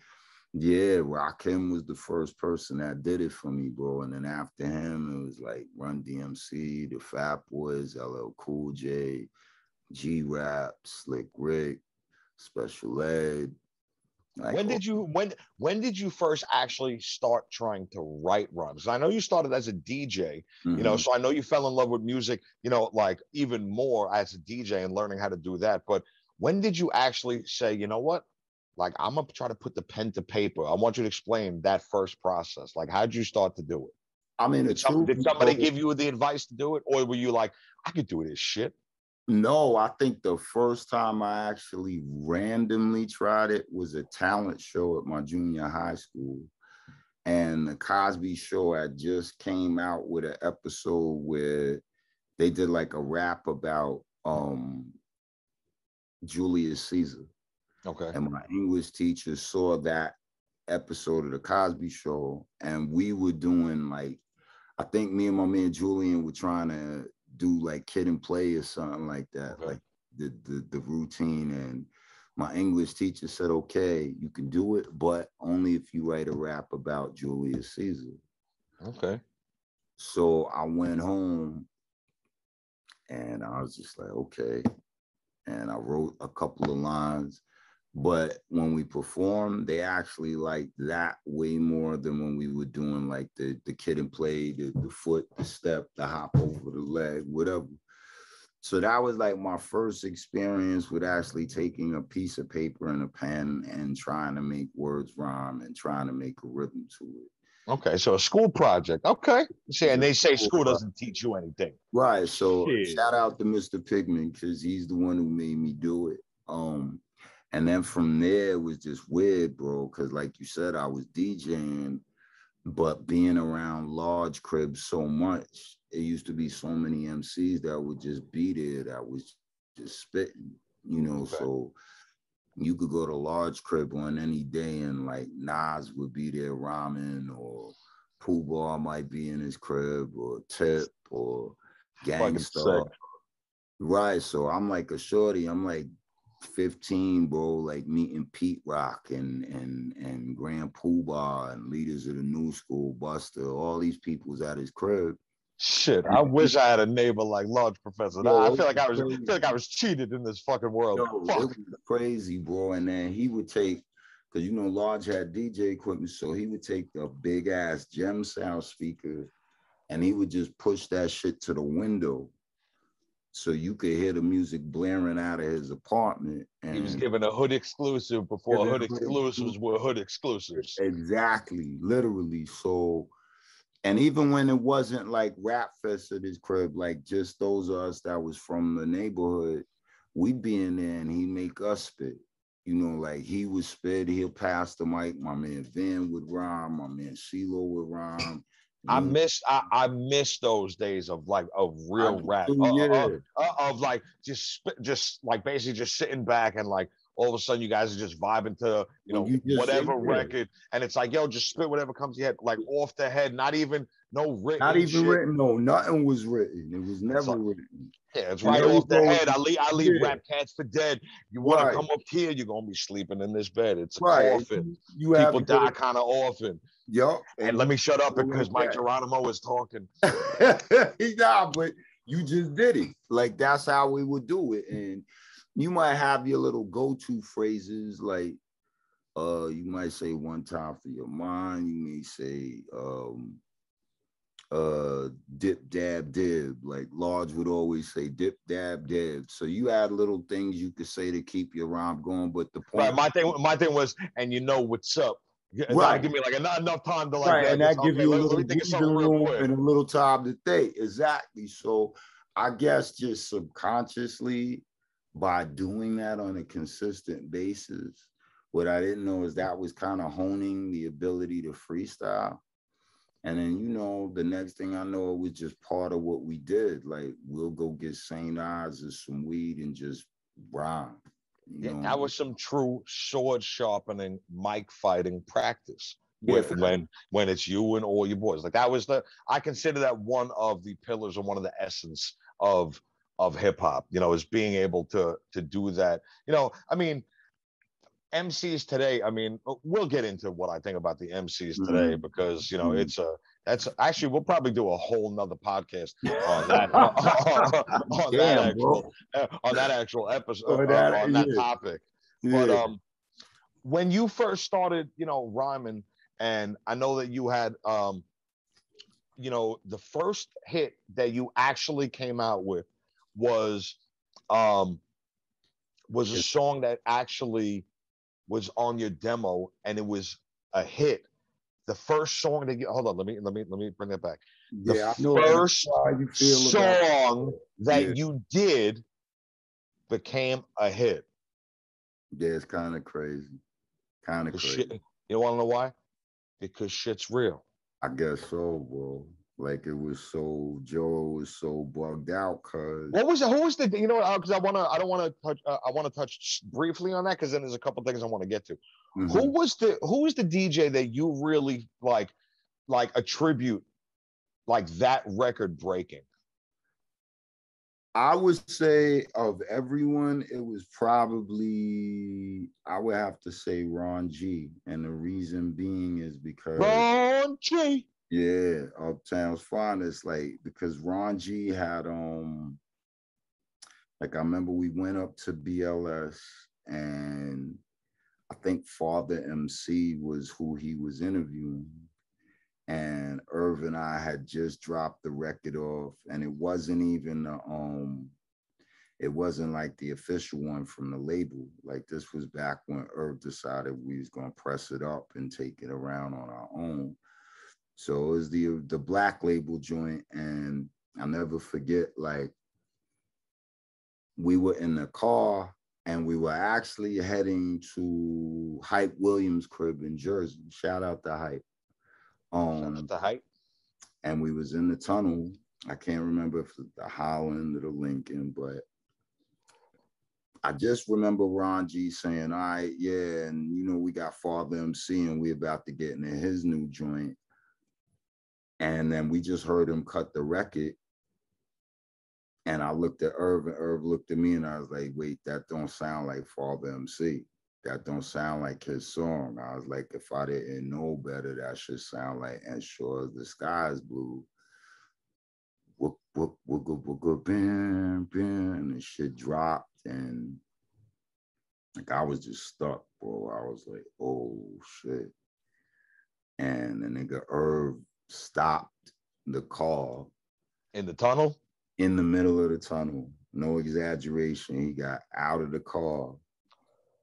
yeah, Rakim was the first person that did it for me, bro. And then after him, it was like Run DMC, the Fat Boys, LL Cool J, G-Rap, Slick Rick, Special Ed. Like, when did you first actually start trying to write rhymes? I know you started as a DJ, you know, so I know you fell in love with music, you know, like even more as a DJ and learning how to do that. But when did you actually say, you know what, like I'm gonna try to put the pen to paper? I want you to explain that first process. Like, how'd you start to do it? I mean, did somebody give you the advice to do it, or were you like, I could do this shit? No, I think the first time I actually randomly tried it was a talent show at my junior high school. And the Cosby Show had just came out with an episode where they did like a rap about Julius Caesar. Okay. And my English teacher saw that episode of the Cosby Show, and we were doing like, I think me and my man Julian were trying to do like Kid and Play or something like that, like the routine. And my English teacher said, okay, you can do it, but only if you write a rap about Julius Caesar. Okay. So I went home and I was just like, okay. And I wrote a couple of lines. But when we performed, they actually liked that way more than when we were doing like the Kid and Play, the foot, the step, the hop over the leg, whatever. So that was like my first experience with actually taking a piece of paper and a pen and trying to make words rhyme and trying to make a rhythm to it. Okay, so a school project. Okay. See, and they say school doesn't teach you anything. Right. So shout out to Mr. Pigman, because he's the one who made me do it. And then from there, it was just weird, bro, because like you said, I was DJing, but being around Large Cribs so much, it used to be so many MCs that would just be there that was just spitting, you know. Okay. So you could go to Large Crib on any day and like Nas would be there rhyming, or Pooh Bar might be in his crib, or Tip, or Gangsta. Right, so I'm like a shorty, I'm like 15, bro, like meeting Pete Rock and Grand Poobah and leaders of the New School, Buster, all these people was at his crib. Shit, I wish I had a neighbor like Large Professor. Yo, I feel like I was cheated in this fucking world. Yo, it was crazy, bro. And then he would take, because you know Large had DJ equipment, so he would take the big ass Gem Sound speaker and he would just push that shit to the window. so you could hear the music blaring out of his apartment. And he was given a hood exclusive before hood exclusives were hood exclusives. Exactly, literally. So, and even when it wasn't like Rap Fest at his crib, like just those of us that was from the neighborhood, we'd be in there and he'd make us spit. You know, like he would spit, he'll pass the mic. My man Van would rhyme, my man CeeLo would rhyme. I miss those days of like of real rap, of like just like basically just sitting back and like all of a sudden you guys are just vibing to whatever record, and it's like, yo, just spit whatever comes to your head, like off the head, not even written, no, nothing was written. It was never written. Yeah, it's right off the head. I leave rap cats for dead. You want to come up here, you're gonna be sleeping in this bed. It's a coffin. People die kind of often. Yep. And let me shut up because Mic Geronimo is talking. Nah, but you just did it. Like that's how we would do it. And you might have your little go-to phrases, like you might say one time for your mind. You may say dip dab dib. Like Large would always say dip dab dib. So you had little things you could say to keep your rhyme going. But the point, my thing was, and you know what's up. Right. Give me like not enough time to like, right, and that gives you a little breathing room and a little time to think. Exactly. So I guess just subconsciously by doing that on a consistent basis, what I didn't know is that was kind of honing the ability to freestyle. And then, you know, the next thing I know, it was just part of what we did. Like we'll go get St. Ives or some weed and just rhyme. You know? That was some true sword sharpening, mic fighting practice. When it's you and all your boys, like that was I consider that one of the pillars and one of the essence of hip hop. You know, is being able to do that. You know, I mean, MCs today. I mean, we'll get into what I think about the MCs today because you know that's actually we'll probably do a whole nother podcast on that on that actual episode on that topic. But when you first started, you know, rhyming, and I know that you had you know, the first hit that you actually came out with was a song that actually was on your demo and it was a hit. The first song that you hold on, let me bring it back. The first song that you did became a hit. Yeah, it's kind of crazy. Kind of crazy. Shit, you want to know why? Because shit's real. I guess so, bro. Like it was so, Joe was so bugged out. Cause what was it? Who was the? You know, because I want to touch briefly on that because then there's a couple things I want to get to. Mm-hmm. Who was the DJ that you really like attribute like that record breaking? I would say of everyone, it was probably, I would have to say Ron G. And the reason being is because Ron G. Yeah, Uptown's Finest, like because Ron G had like I remember we went up to BLS and I think Father MC was who he was interviewing. And Irv and I had just dropped the record off, and it wasn't even it wasn't like the official one from the label. Like this was back when Irv decided we was gonna press it up and take it around on our own. So it was the Black Label joint, and I'll never forget, like, we were in the car, and we were actually heading to Hype Williams' crib in Jersey. Shout out to Hype. Shout out to Hype. And we was in the tunnel. I can't remember if it's the Holland or the Lincoln, but I just remember Ron G saying, all right, yeah, and, you know, we got Father MC, and we about to get into his new joint. And then we just heard him cut the record. And I looked at Irv, and Irv looked at me, and I was like, wait, that don't sound like Father MC. That don't sound like his song. I was like, if I didn't know better, that should sound like As Sure as the Sky is Blue. Whoop, whoop, whoop, whoop, whoop, whoop, bam, bam. And the shit dropped. And like, I was just stuck, bro. I was like, oh, shit. And the nigga Irv stopped the car in the tunnel, in the middle of the tunnel, no exaggeration. He got out of the car,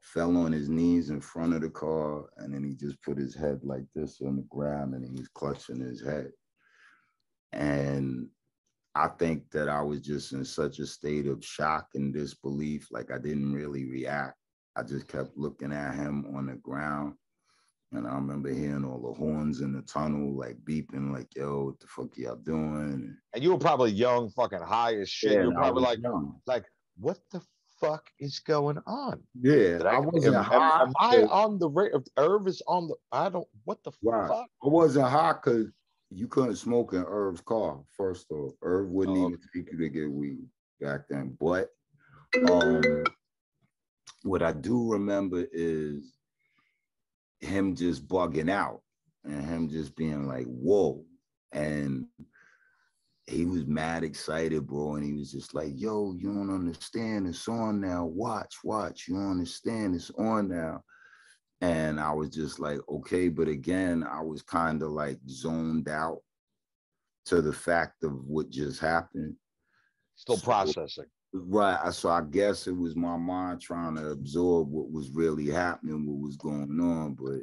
fell on his knees in front of the car, and then he just put his head like this on the ground, and he was clutching his head. And I think that I was just in such a state of shock and disbelief, like I didn't really react. I just kept looking at him on the ground. And I remember hearing all the horns in the tunnel, like beeping, like, yo, what the fuck y'all doing? And you were probably young, fucking high as shit. Yeah, You were probably young. like, what the fuck is going on? Yeah, I wasn't high. Am I on the rate of Irv is on the, I don't, what the fuck? I wasn't high because you couldn't smoke in Irv's car, first off. Irv wouldn't even take you to get weed back then. But what I do remember is him just bugging out and him just being like, whoa. And he was mad excited, bro. And he was just like, yo, you don't understand. It's on now. Watch. You don't understand. It's on now. And I was just like, okay. But again, I was kind of like zoned out to the fact of what just happened. Still processing. Right. So I guess it was my mind trying to absorb what was really happening, what was going on. But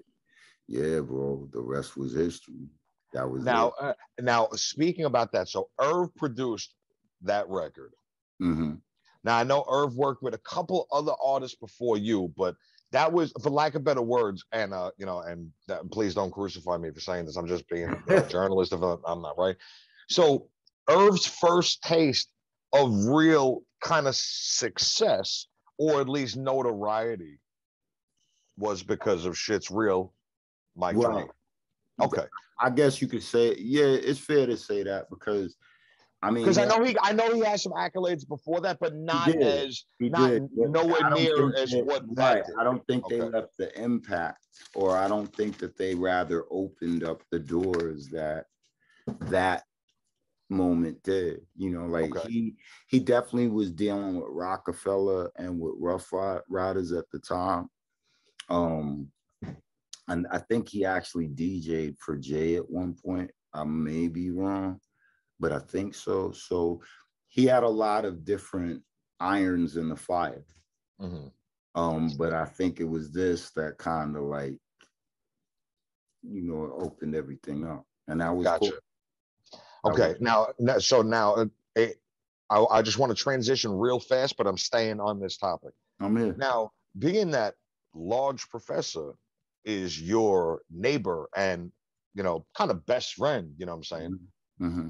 yeah, bro, the rest was history. That was now speaking about that, so Irv produced that record. Mm-hmm. Now I know Irv worked with a couple other artists before you, but that was, for lack of better words, and you know, and that, please don't crucify me for saying this. I'm just being a journalist. If I'm not right. So Irv's first taste of real kind of success, or at least notoriety, was because of Shit's Real, Mic Geronimo. Okay, I guess you could say, yeah, it's fair to say that, because I mean, because I know he has some accolades before that, but not nowhere near as what that did. I don't think they left the impact, or I don't think that they rather opened up the doors that moment did. You know, like he definitely was dealing with Rockefeller and with Rough Riders at the time. And I think he actually DJ'd for Jay at one point. I may be wrong, but I think so. So he had a lot of different irons in the fire. Mm-hmm. But I think it was this that kind of like, you know, opened everything up. And that was cool. Okay, now I just want to transition real fast, but I'm staying on this topic. I'm here. Now, being that Large Professor is your neighbor and, you know, kind of best friend, you know what I'm saying? Mm-hmm.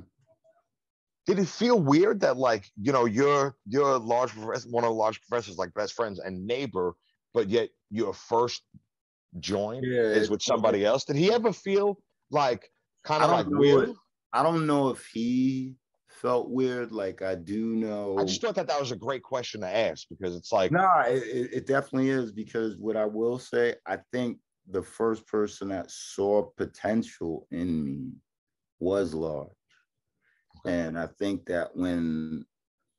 Did it feel weird that, like, you know, you're Large Professor, one of the Large Professors, like best friends and neighbor, but yet your first join is with somebody else? Did he ever feel like kind of like weird? I don't know if he felt weird. Like, I do know. I just thought that was a great question to ask, because it's like, it definitely is, because what I will say, I think the first person that saw potential in me was Large. And I think that when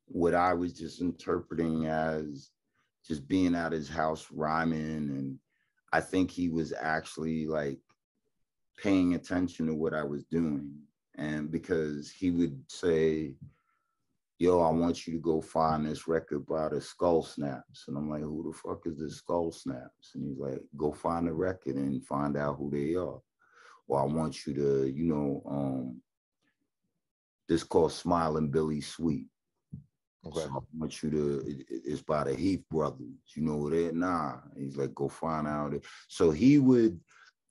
what I was just interpreting as just being at his house rhyming, and I think he was actually like paying attention to what I was doing. And because he would say, yo, I want you to go find this record by the Skull Snaps. And I'm like, who the fuck is the Skull Snaps? And he's like, go find the record and find out who they are. Or I want you to, you know, this called Smiling Billy Sweet. Okay. So I want you to, it's by the Heath Brothers. You know what it? Nah. He's like, go find out. So he would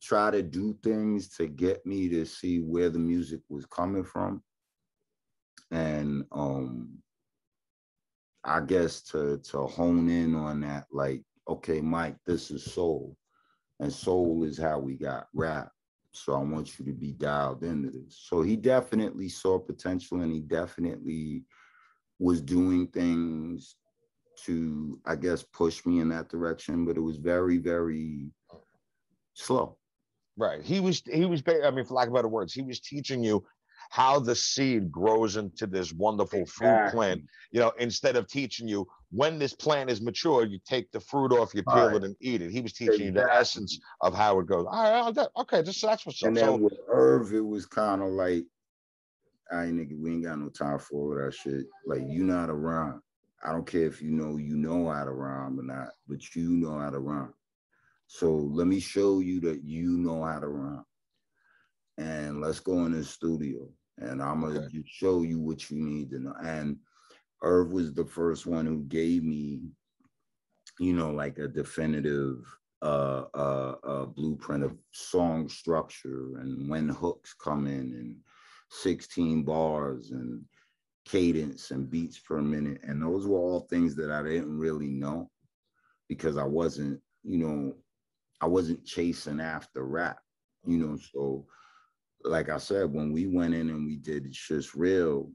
try to do things to get me to see where the music was coming from. And I guess to hone in on that, like, okay, Mike, this is soul. And soul is how we got rap. So I want you to be dialed into this. So he definitely saw potential, and he definitely was doing things to, I guess, push me in that direction, but it was very, very slow. Right. He was, I mean, for lack of better words, he was teaching you how the seed grows into this wonderful fruit plant, you know, instead of teaching you when this plant is mature, you take the fruit off, you peel it and eat it. He was teaching you the essence of how it goes. All right, okay, that's what's up. And then with Irv, it was kind of like, all right, nigga, we ain't got no time for all that shit. Like, you not around. I don't care if you know how to rhyme or not, but you know how to rhyme. So let me show you that you know how to rhyme. And let's go in the studio. And I'm gonna just show you what you need to know. And Irv was the first one who gave me, like a definitive blueprint of song structure and when hooks come in and 16 bars and cadence and beats per minute. And those were all things that I didn't really know because I wasn't chasing after rap, So like I said, when we went in and we did It's Just Real,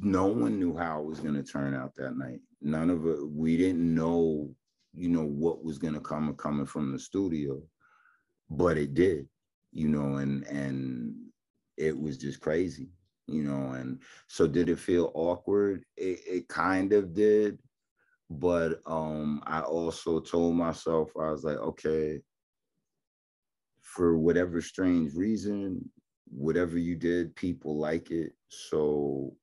no one knew how it was going to turn out that night. None of it. We didn't know, what was going to come coming from the studio, but it did, and it was just crazy, and so did it feel awkward? It kind of did, but I also told myself, I was like, okay, for whatever strange reason, whatever you did, people like it, so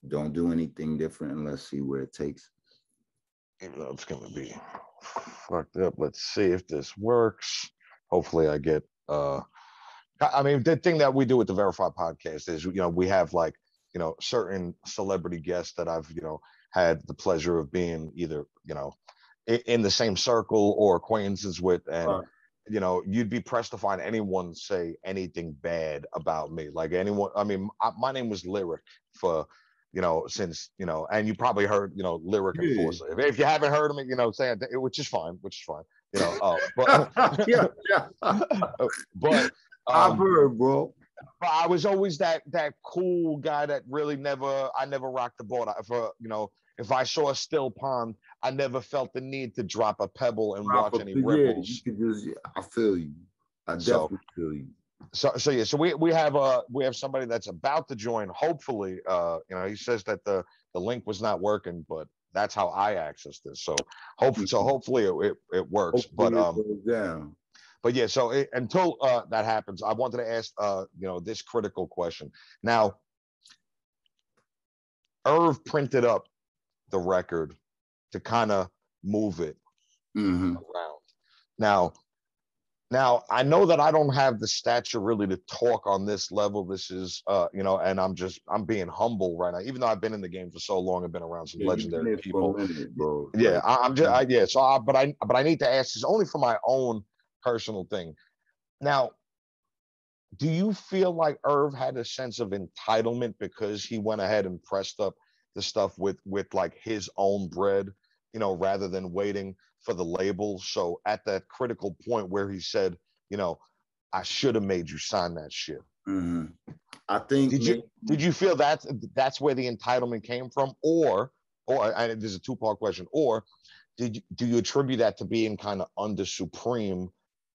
don't do anything different and let's see where it takes. It's gonna be fucked up. Let's see if this works. Hopefully I get I mean, the thing that we do with the Verified podcast is, we have like, certain celebrity guests that I've, had the pleasure of being either, in the same circle or acquaintances with. And, you'd be pressed to find anyone say anything bad about me. Like anyone, I mean, my name was Lyric for, since, and you probably heard, Lyric and Force. If you haven't heard him, saying, which is fine, but, but, I've heard, bro. But I was always that cool guy that really I never rocked the boat. If I saw a still pond, I never felt the need to drop a pebble and watch any ripples. I feel you. I definitely feel you. So we have somebody that's about to join. Hopefully, he says that the link was not working, but that's how I access this. So hopefully it works. Hopefully it goes down. But yeah, so until that happens, I wanted to ask, this critical question. Now, Irv printed up the record to kind of move it around. Now, I know that I don't have the stature really to talk on this level. This is, and I'm being humble right now, even though I've been in the game for so long. I've been around some legendary people. Bro. Yeah, but I need to ask this only for my own personal thing. Now, do you feel like Irv had a sense of entitlement because he went ahead and pressed up the stuff with like his own bread, rather than waiting for the label? So at that critical point where he said, I should have made you sign that shit. I think did you feel that's where the entitlement came from, or and there's a two-part question, or do you attribute that to being kind of under Supreme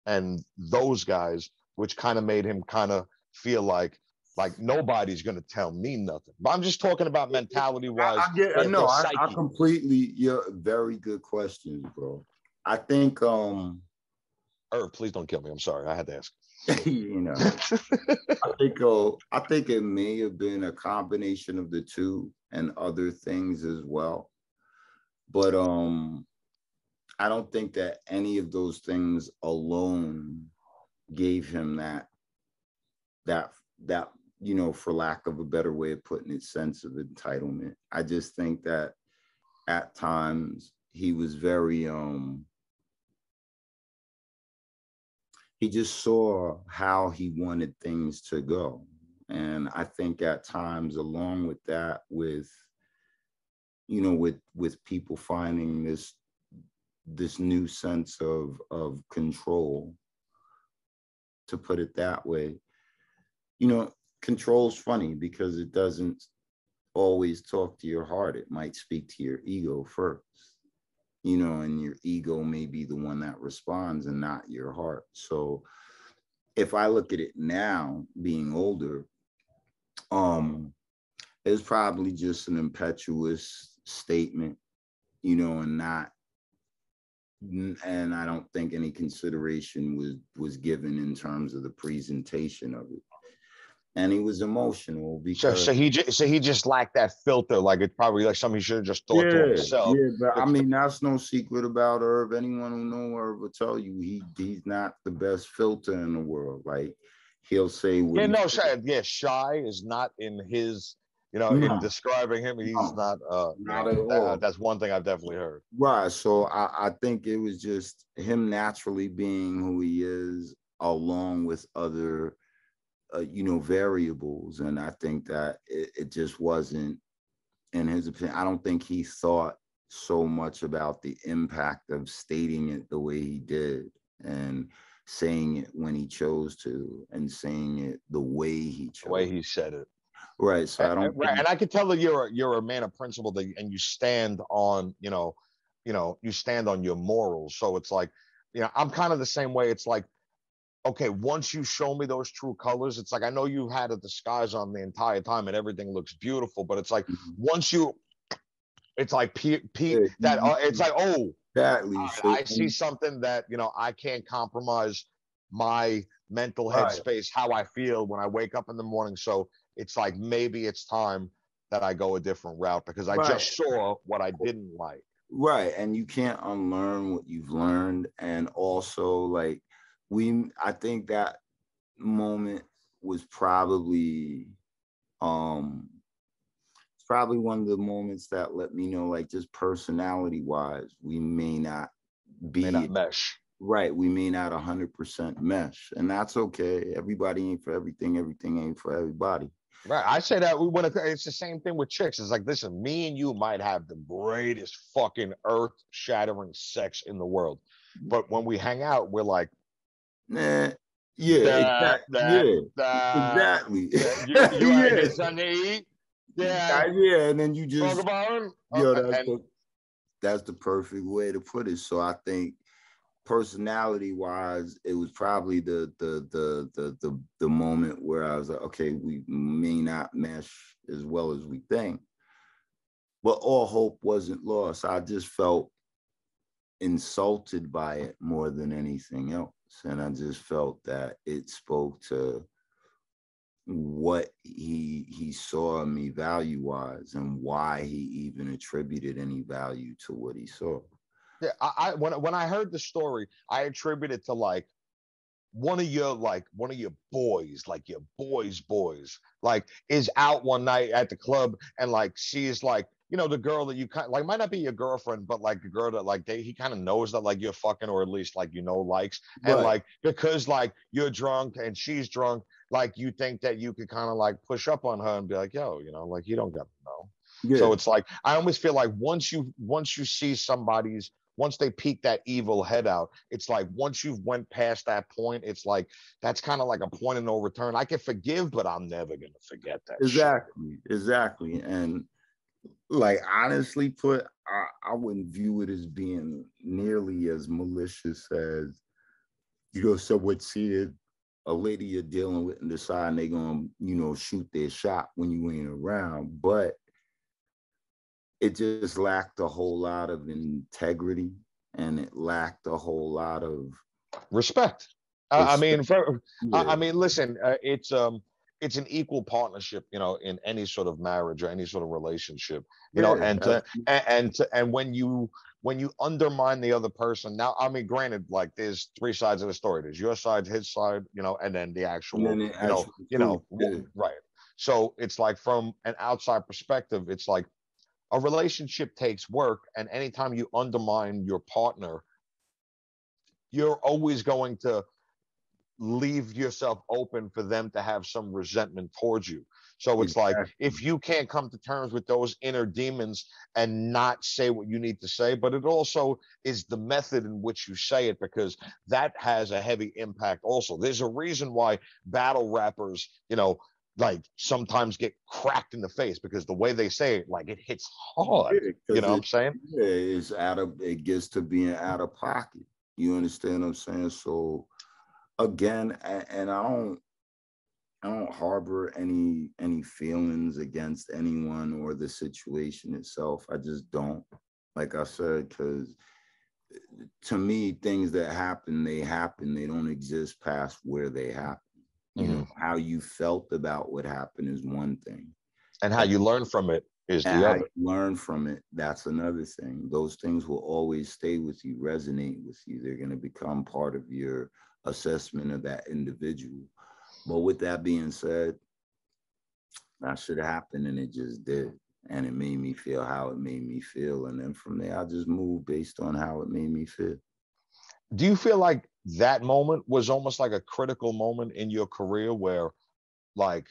and those guys, which kind of made him kind of feel like nobody's going to tell me nothing? But I'm just talking about mentality wise. I completely. You're very good questions, bro. I think Irv, please don't kill me. I'm sorry, I had to ask. I think it may have been a combination of the two and other things as well, but I don't think that any of those things alone gave him that, for lack of a better way of putting it, sense of entitlement. I just think that at times he was very, he just saw how he wanted things to go. And I think at times, along with that, with people finding this new sense of control, to put it that way. Control's funny because it doesn't always talk to your heart. It might speak to your ego first, and your ego may be the one that responds and not your heart. So if I look at it now, being older, it's probably just an impetuous statement, and I don't think any consideration was given in terms of the presentation of it. and he was emotional So, because so he just lacked that filter. Like it's probably like something he should have just thought to yeah, himself. yeah, but I mean that's no secret about Herb. Anyone who know Herb will tell you he's not the best filter in the world. Like he'll say what Yeah, he no, shy. Yeah, shy is not in his. You know, in no, describing him, he's no, not. You not know, at all. that's one thing I've definitely heard. Right. So I think it was just him naturally being who he is, along with other variables, and I think that it just wasn't, in his opinion, I don't think he thought so much about the impact of stating it the way he did and saying it when he chose to and saying it the way he The way chose. he said it. Right. So I don't Right, think and I can tell that you're a man of principle, and you stand on you stand on your morals. So it's like, I'm kind of the same way. It's like, okay, once you show me those true colors, it's like I know you had a disguise on the entire time and everything looks beautiful, but it's like once you, it's like yeah, that it's like, oh, exactly. So I see something that I can't compromise my mental right. headspace, how I feel when I wake up in the morning. So it's like maybe it's time that I go a different route because I Right. just saw what I didn't like. Right. And you can't unlearn what you've learned. And also, like, I think that moment was um, it's probably one of the moments that let me know, like, just personality wise, we may not May not be mesh. right. We may not 100% mesh. And that's okay. Everybody ain't for everything. Everything ain't for everybody. Right. I say that it's the same thing with chicks. It's like, listen, me and you might have the greatest fucking earth shattering sex in the world. But when we hang out, we're like, Nah, yeah, that, exactly. that, Yeah, that, exactly. you want to Yeah. get something to eat? Yeah. Yeah, and then you Talk just, about it. yo, And that's the perfect way to put it. So I think personality wise, it was probably the moment where I was like, okay, we may not mesh as well as we think, but all hope wasn't lost. I just felt insulted by it more than anything else, and I just felt that it spoke to what he saw in me value wise and why he even attributed any value to what he saw. yeah, when I heard the story, I attributed it to like one of your boys, like your boys, like is out one night at the club and like she's like, the girl that you kind like might not be your girlfriend, but like a girl that like he kind of knows that like you're fucking, or at least like likes, and Right. like because like you're drunk and she's drunk, like you think that you could kind of like push up on her and be like, yo, like you don't got to know. Yeah. So it's like I always feel like once you see once they peek that evil head out, it's like once you've went past that point, it's like that's kind of like a point of no return. I can forgive, but I'm never gonna forget that shit. Exactly. And like honestly put, I wouldn't view it as being nearly as malicious as some would see it. A lady you're dealing with and decide they gonna shoot their shot when you ain't around, but it just lacked a whole lot of integrity, and it lacked a whole lot of Respect. I respect. mean, Yeah, listen, it's an equal partnership, in any sort of marriage or any sort of relationship, yeah, and when you undermine the other person. Now, I mean, granted, like there's three sides of the story. There's your side, his side, and then the and actual, then the actual truth. Yeah. right. So it's like from an outside perspective, it's like a relationship takes work, and anytime you undermine your partner, you're always going to leave yourself open for them to have some resentment towards you. So it's like Exactly. if you can't come to terms with those inner demons and not say what you need to say, but it also is the method in which you say it, because that has a heavy impact also. There's a reason why battle rappers, like sometimes get cracked in the face, because the way they say it, like it hits hard. Yeah, You because know what I'm saying? it gets to being out of pocket. You understand what I'm saying? So again, and I don't harbor any feelings against anyone or the situation itself. I just don't. Like I said, because to me, things that happen, they happen. They don't exist past where they happen. You know, how you felt about what happened is one thing. And how you learn from it is and the how other. you learn from it, that's another thing. Those things will always stay with you, resonate with you. They're going to become part of your assessment of that individual. But with that being said, that should happen, and it just did. And it made me feel how it made me feel. And then from there, I just moved based on how it made me feel. Do you feel like that moment was almost like a critical moment in your career where like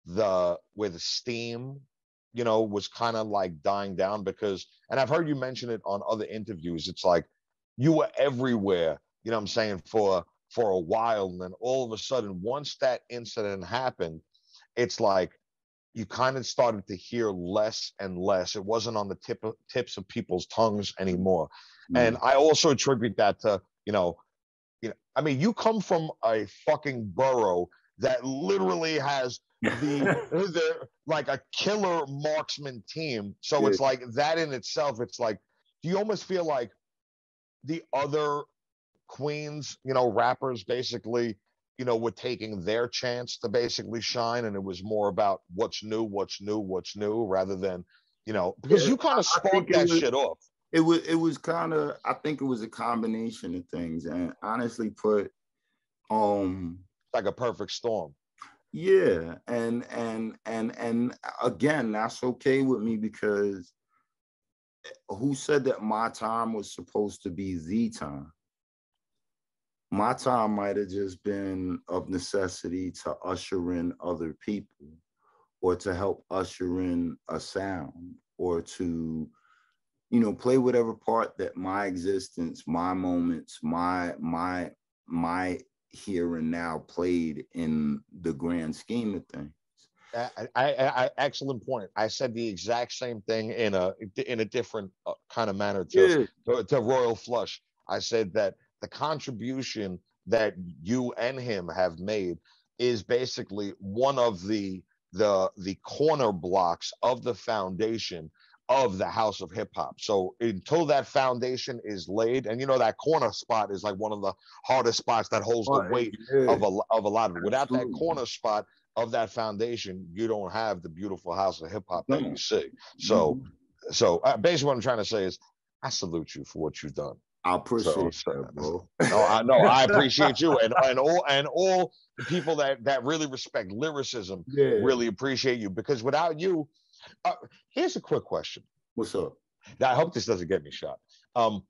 the steam, you know, was kind of like dying down? Because, and I've heard you mention it on other interviews, it's like you were everywhere, you know what I'm saying, for a while, and then all of a sudden, once that incident happened, it's like you kind of started to hear less and less. It wasn't on the tips of people's tongues anymore. And I also attribute that to, I mean, you come from a fucking borough that literally has the like a killer marksman team. So it's like that in itself. It's like, do you almost feel like the other Queens, rappers basically, were taking their chance to basically shine, and it was more about what's new, rather than, because you kind of sparked that shit off. It was kind of, I think it was a combination of things, and honestly put, like a perfect storm. Yeah, and again, that's okay with me, because who said that my time was supposed to be the time? My time might have just been of necessity to usher in other people, or to help usher in a sound, or to, play whatever part that my existence, my moments, my here and now played in the grand scheme of things. I excellent point. I said the exact same thing in a different kind of manner to Royal Flush. I said that the contribution that you and him have made is basically one of the corner blocks of the foundation of the house of hip hop. So until that foundation is laid, and that corner spot is like one of the hardest spots that holds the weight of a lot of it. Without that corner spot of that foundation, you don't have the beautiful house of hip hop that you see. So basically what I'm trying to say is I salute you for what you've done. I appreciate that, bro. I appreciate you, and all the people that really respect lyricism really appreciate you, because without you, here's a quick question. What's up? Now, I hope this doesn't get me shot. Now,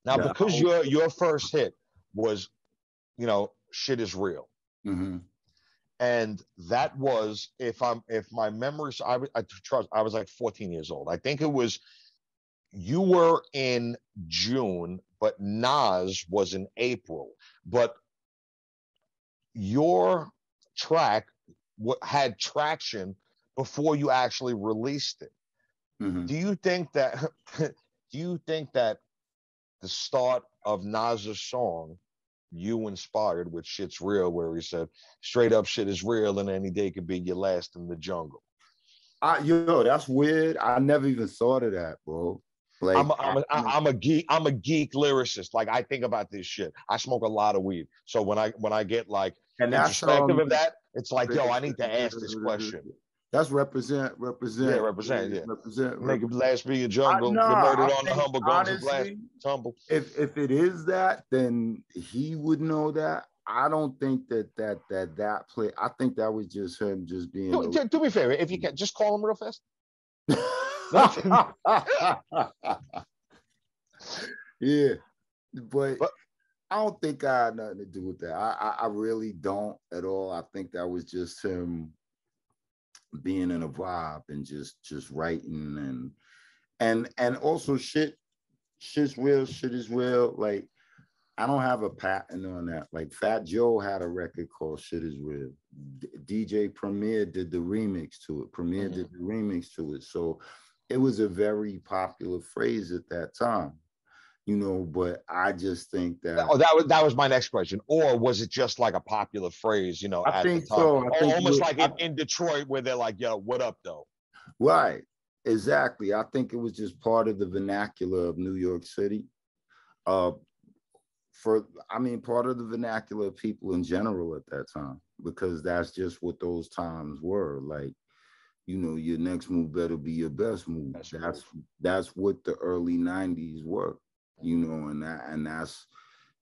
because your first hit was, Shit Is Real. Mm-hmm. And that was, if my memory, I was like 14 years old. I think it was, you were in June, but Nas was in April. But your track had traction before you actually released it. Mm-hmm. Do you think that the start of Nas's song, you inspired with Shit's Real, where he said straight up shit is real and any day could be your last in the jungle? That's weird. I never even thought of that, bro. Like, I'm a geek lyricist. Like, I think about this shit. I smoke a lot of weed. So when I get like introspective of that, it's like, yo, I need to ask this question. That's represent. Yeah, represent. Make it last be a jungle. Get murdered on the humble, honestly, guns and blast tumble. If it is that, then he would know that. I don't think that play. I think that was just him just being. Do me a favor, if you can, just call him real fast. Yeah, but I don't think I had nothing to do with that. I really don't at all. I think that was just him being in a vibe and just writing and also shit's real. Shit is real. Like, I don't have a patent on that. Like, Fat Joe had a record called Shit Is Real. DJ Premier did the remix to it. So it was a very popular phrase at that time, but I just think that. Oh, that was my next question. Or was it just like a popular phrase, I think the time? so. I think almost like in Detroit, where they're like, yo, what up, though? Right. Exactly. I think it was just part of the vernacular of New York City. part of the vernacular of people in general at that time, because that's just what those times were. Like, your next move better be your best move. That's what the early 90s were, and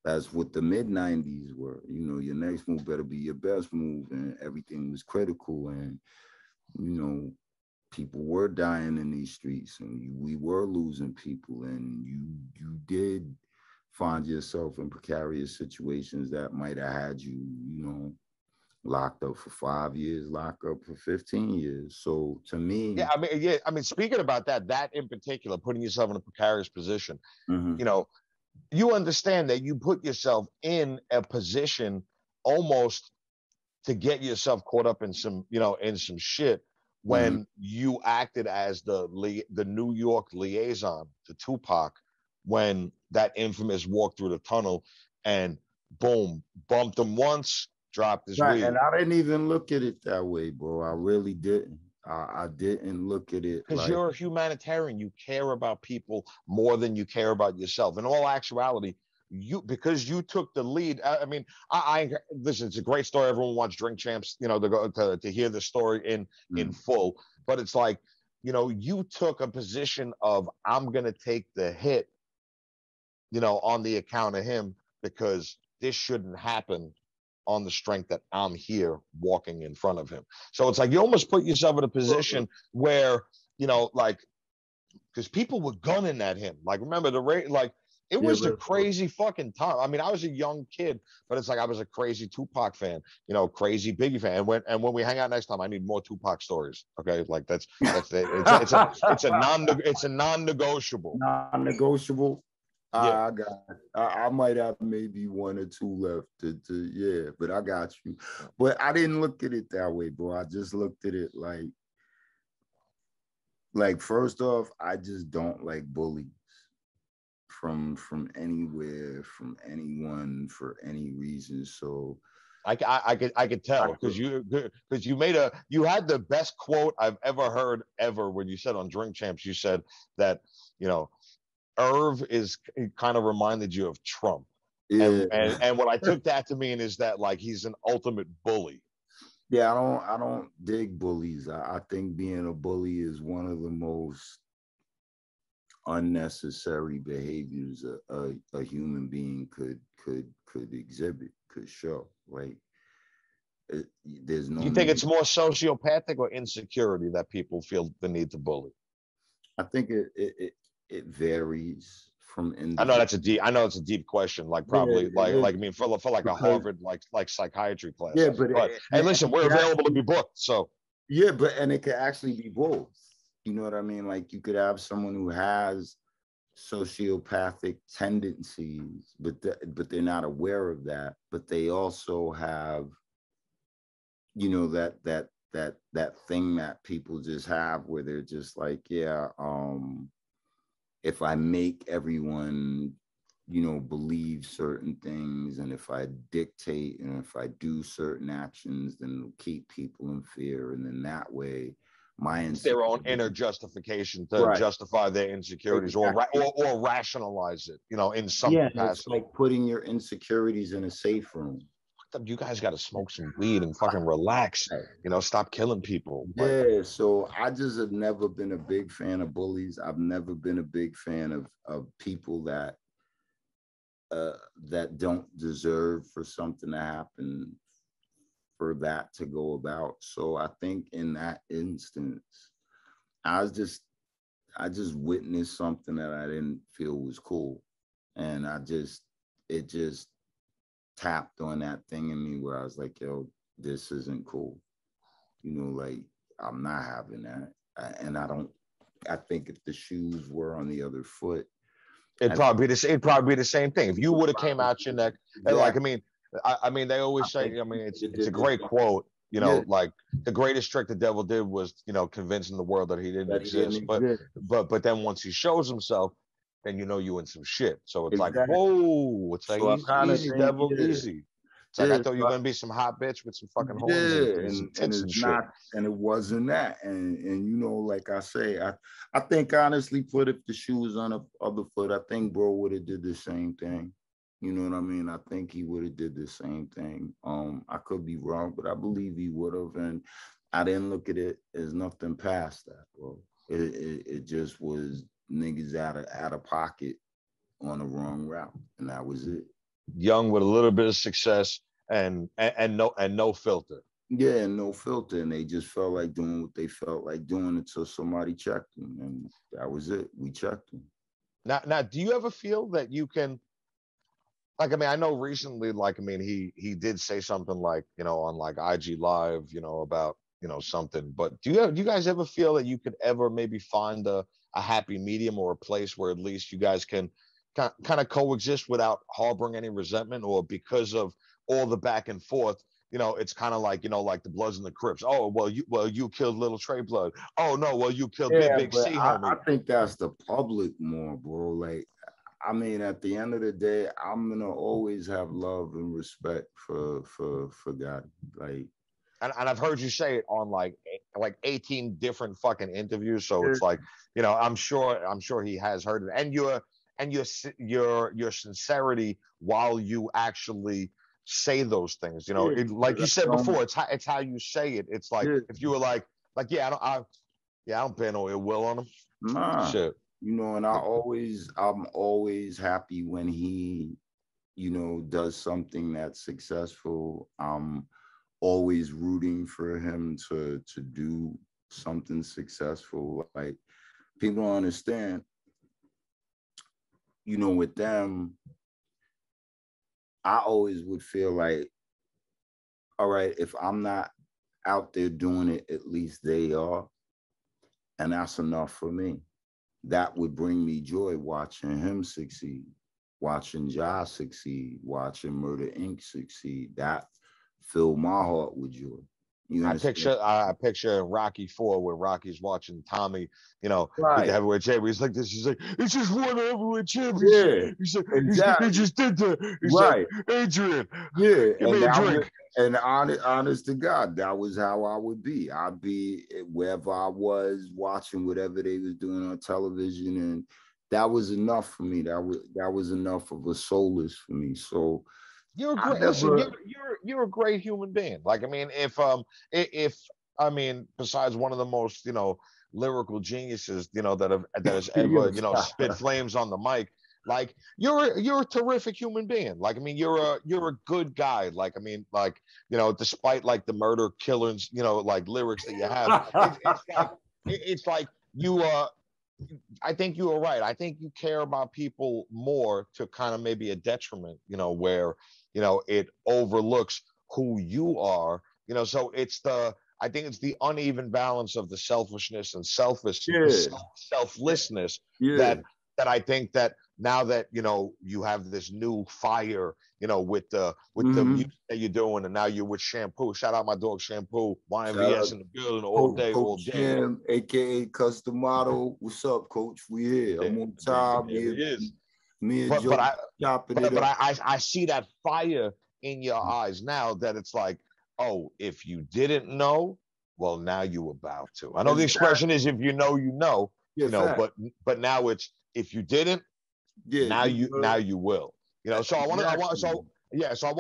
that's what the mid 90s were. Your next move better be your best move, and everything was critical, and people were dying in these streets, and we were losing people, and you did find yourself in precarious situations that might have had you, locked up for 5 years, locked up for 15 years. So to me, speaking about that in particular, putting yourself in a precarious position, mm-hmm. You understand that you put yourself in a position almost to get yourself caught up in some shit when mm-hmm. you acted as the New York liaison to Tupac when that infamous walk through the tunnel and boom, bumped him once, dropped his weed. And I didn't even look at it that way, bro. I really didn't. I didn't look at it because you're a humanitarian. You care about people more than you care about yourself. In all actuality, because you took the lead. I mean, I listen. It's a great story. Everyone wants Drink Champs, to hear the story in full. But it's like, you took a position of I'm gonna take the hit, on the account of him because this shouldn't happen on the strength that I'm here walking in front of him. So it's like you almost put yourself in a position where, because people were gunning at him. Like, remember the rate, like, it was a crazy fucking time. I mean, I was a young kid, but it's like I was a crazy Tupac fan, crazy Biggie fan. And when we hang out next time, I need more Tupac stories. Okay, like it's a non-negotiable. Non-negotiable. Yeah. I might have maybe one or two left to but I got you. But I didn't look at it that way, bro. I just looked at it like first off, I just don't like bullies from anywhere, from anyone, for any reason. So I could tell because you had the best quote I've ever heard when you said on Drink Champs, you said that, Irv kind of reminded you of Trump. Yeah. And what I took that to mean is that, like, he's an ultimate bully. Yeah, I don't dig bullies. I think being a bully is one of the most unnecessary behaviors a human being could exhibit, could show. Like, there's no. You think it's more sociopathic or insecurity that people feel the need to bully? I think it varies from I know it's a deep question. Like, probably I mean, for like a Harvard like psychiatry class. Yeah, but hey, listen, we're available to be booked. So yeah, and it could actually be both. You know what I mean? Like, you could have someone who has sociopathic tendencies, but they're not aware of that. But they also have, that thing that people just have where they're just like, if I make everyone, believe certain things, and if I dictate and if I do certain actions, then it'll keep people in fear. And then that way, it's their own inner justification to justify their insecurities, exactly. or rationalize it, in some capacity. It's like putting your insecurities in a safe room. You guys got to smoke some weed and fucking relax, stop killing people. Yeah, so I just have never been a big fan of bullies. I've never been a big fan of people that don't deserve for something to happen, for that to go about. So I think in that instance, I just witnessed something that I didn't feel was cool. And it just tapped on that thing in me where I was like, yo, this isn't cool. Like, I'm not having that. And I think if the shoes were on the other foot, it'd probably be the same thing. If you would have came out your neck, and like, I mean, they always say, it's a great quote, like, the greatest trick the devil did was, convincing the world that he didn't exist. But then once he shows himself, then you in some shit. So it's like, whoa, it's like, easy, devil, easy. It's like, I thought you were gonna be some hot bitch with some fucking horns and tits and shit. And it wasn't that. And like I say, I think honestly, if the shoe was on the other foot, I think bro would have did the same thing. You know what I mean? I think he would have did the same thing. I could be wrong, but I believe he would have. And I didn't look at it as nothing past that, bro. It just was niggas out of pocket on the wrong route, and that was it. Young with a little bit of success and no filter. Yeah, no filter, and they just felt like doing what they felt like doing until somebody checked them, and that was it. We checked them. Now, do you ever feel that you can, like, I mean, I know recently, like, I mean, he did say something like, on like IG Live, about, something. But do you guys ever feel that you could ever maybe find a happy medium or a place where at least you guys can kind of coexist without harboring any resentment, or because of all the back and forth, it's kind of like, like the Bloods and the Crips. Oh, you killed Little Trey Blood. Oh no, well you killed Big but C, I homie. think that's the public more, bro. Like, I mean, at the end of the day, I'm gonna always have love and respect for God. Like, And I've heard you say it on like 18 different fucking interviews. So it's like, I'm sure he has heard it. And your sincerity while you actually say those things, like you said before, it's how you say it. It's like, if you were like, yeah, I don't bear no ill will on him. Nah. Shit. And I'm always happy when he, does something that's successful. I'm always rooting for him to do something successful. Like, people don't understand, with them, I always would feel like, all right, if I'm not out there doing it, at least they are. And that's enough for me. That would bring me joy, watching him succeed, watching Ja succeed, watching Murder Inc. succeed. That filled my heart with joy. I picture Rocky 4 where Rocky's watching Tommy, get right. the heavyweight champion. He's like this. He's like, it's just one heavyweight championship. Yeah, he's like, exactly. he just did that. He's right. like, Adrian, yeah, give me a drink. And honest to God, that was how I would be. I'd be wherever I was, watching whatever they was doing on television, and that was enough for me. That was enough of a solace for me. So you're a great listen. You're a great human being. Like, I mean, if I mean, besides one of the most lyrical geniuses that has ever spit flames on the mic, like you're a terrific human being. Like, I mean, you're a good guy. Like, I mean, like, despite like the murder killers, like lyrics that you have, it's like you I think you were right. I think you care about people more to kind of maybe a detriment, where, it overlooks who you are, so I think it's the uneven balance of the selfishness and selflessness that I think that now that, you have this new fire, with the music that you're doing, and now you're with Shampoo. Shout out my dog Shampoo, YMVS in the building all day. Jam, aka Custom Model. What's up, Coach? We here. I'm on time. Me and Joe chopping it up. I see that fire in your eyes now, that it's like, oh, if you didn't know, well, now you about to. I know the expression is, if you know, but now it's, if you didn't, now you will. So I want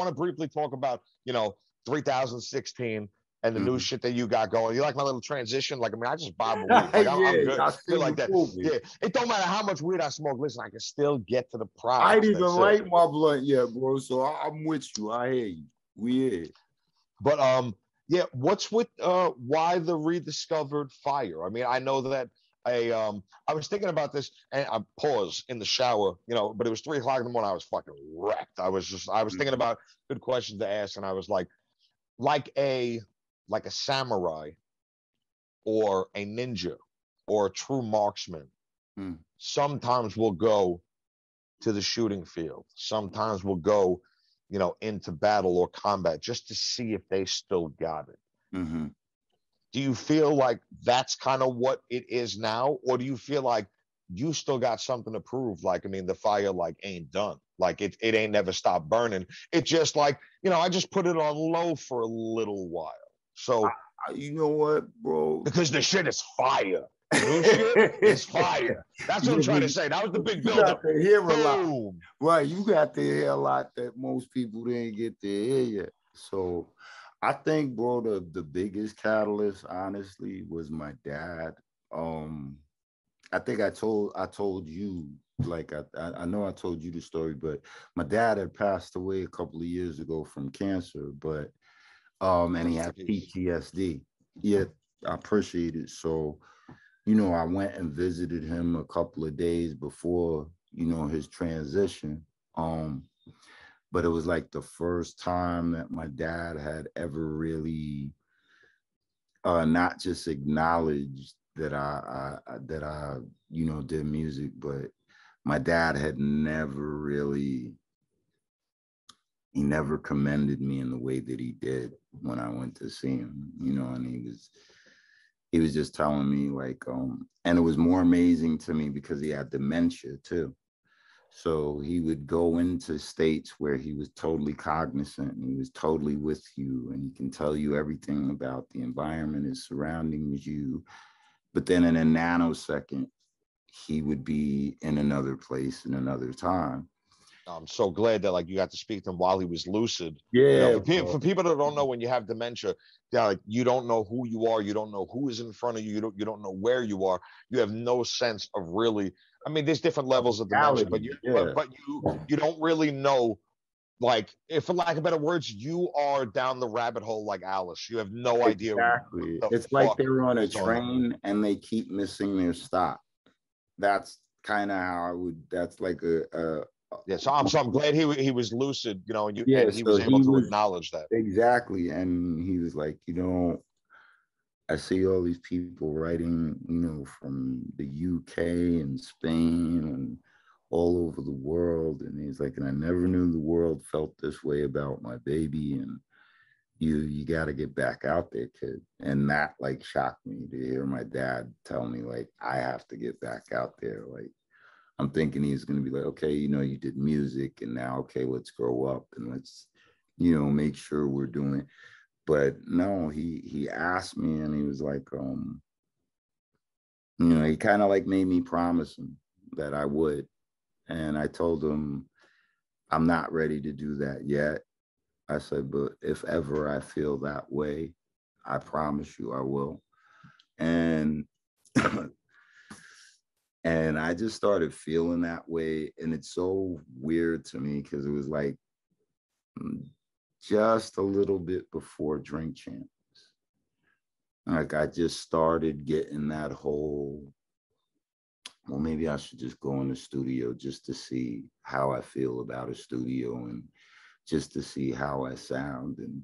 to briefly talk about 3016 and the new shit that you got going. You like my little transition? Like, I mean, I just bob a weed. Like, I'm good. I feel like that. Yeah, it don't matter how much weed I smoke. Listen, I can still get to the product. I didn't even light my blunt yet, bro. So I'm with you. I hear you. We here. But yeah, what's with why the rediscovered fire? I mean, I know that I was thinking about this, and I paused in the shower, but it was 3:00 in the morning. I was fucking wrecked. I was thinking about good questions to ask, and I was like a samurai or a ninja or a true marksman. Sometimes we'll go to the shooting field. Sometimes we'll go, into battle or combat just to see if they still got it. Mm-hmm. Do you feel like that's kind of what it is now? Or do you feel like you still got something to prove? Like, I mean, the fire ain't done. Like, it ain't never stopped burning. It just like, I just put it on low for a little while. So you know what, bro? Because the shit is fire. The new shit is fire. That's what I'm trying to say. That was the big buildup. You got to hear a Boom. lot. Right, you got to hear a lot that most people didn't get to hear yet. So I think, bro, the biggest catalyst, honestly, was my dad. I think I told you, like I know I told you the story, but my dad had passed away a couple of years ago from cancer, but and he had PTSD. Yeah, I appreciate it. So, you know, I went and visited him a couple of days before, you know, his transition. But it was like the first time that my dad had ever really not just acknowledged that I you know did music, but my dad had never really, he never commended me in the way that he did when I went to see him, you know, and he was just telling me like, and it was more amazing to me because he had dementia too. So he would go into states where he was totally cognizant and he was totally with you and he can tell you everything about the environment, his surroundings, you. But then in a nanosecond, he would be in another place in another time. I'm so glad that like you got to speak to him while he was lucid. Yeah. You know, for people that don't know, when you have dementia, like you don't know who you are, you don't know who is in front of you, you don't know where you are, you have no sense of really. I mean, there's different levels of dementia, but you don't really know. Like, if for lack of better words, you are down the rabbit hole like Alice. You have no idea. Exactly. It's like they're on a train and they keep missing their stop. That's kind of how I would. That's like a yeah. So I'm glad he was lucid, you know, and he so was able to acknowledge that. Exactly, and he was like, you know, I see all these people writing, you know, from the UK and Spain and all over the world, and he's like, and I never knew the world felt this way about my baby, and you got to get back out there, kid. And that like shocked me to hear my dad tell me like I have to get back out there. Like I'm thinking he's going to be like, okay, you know, you did music and now, okay, let's grow up and let's, you know, make sure we're doing. But no, he asked me and he was like, you know, he kind of like made me promise him that I would. And I told him, I'm not ready to do that yet. I said, but if ever I feel that way, I promise you I will. And and I just started feeling that way. And it's so weird to me because it was like just a little bit before Drink Champs. Like I just started getting that whole, well, maybe I should just go in the studio just to see how I feel about a studio and just to see how I sound and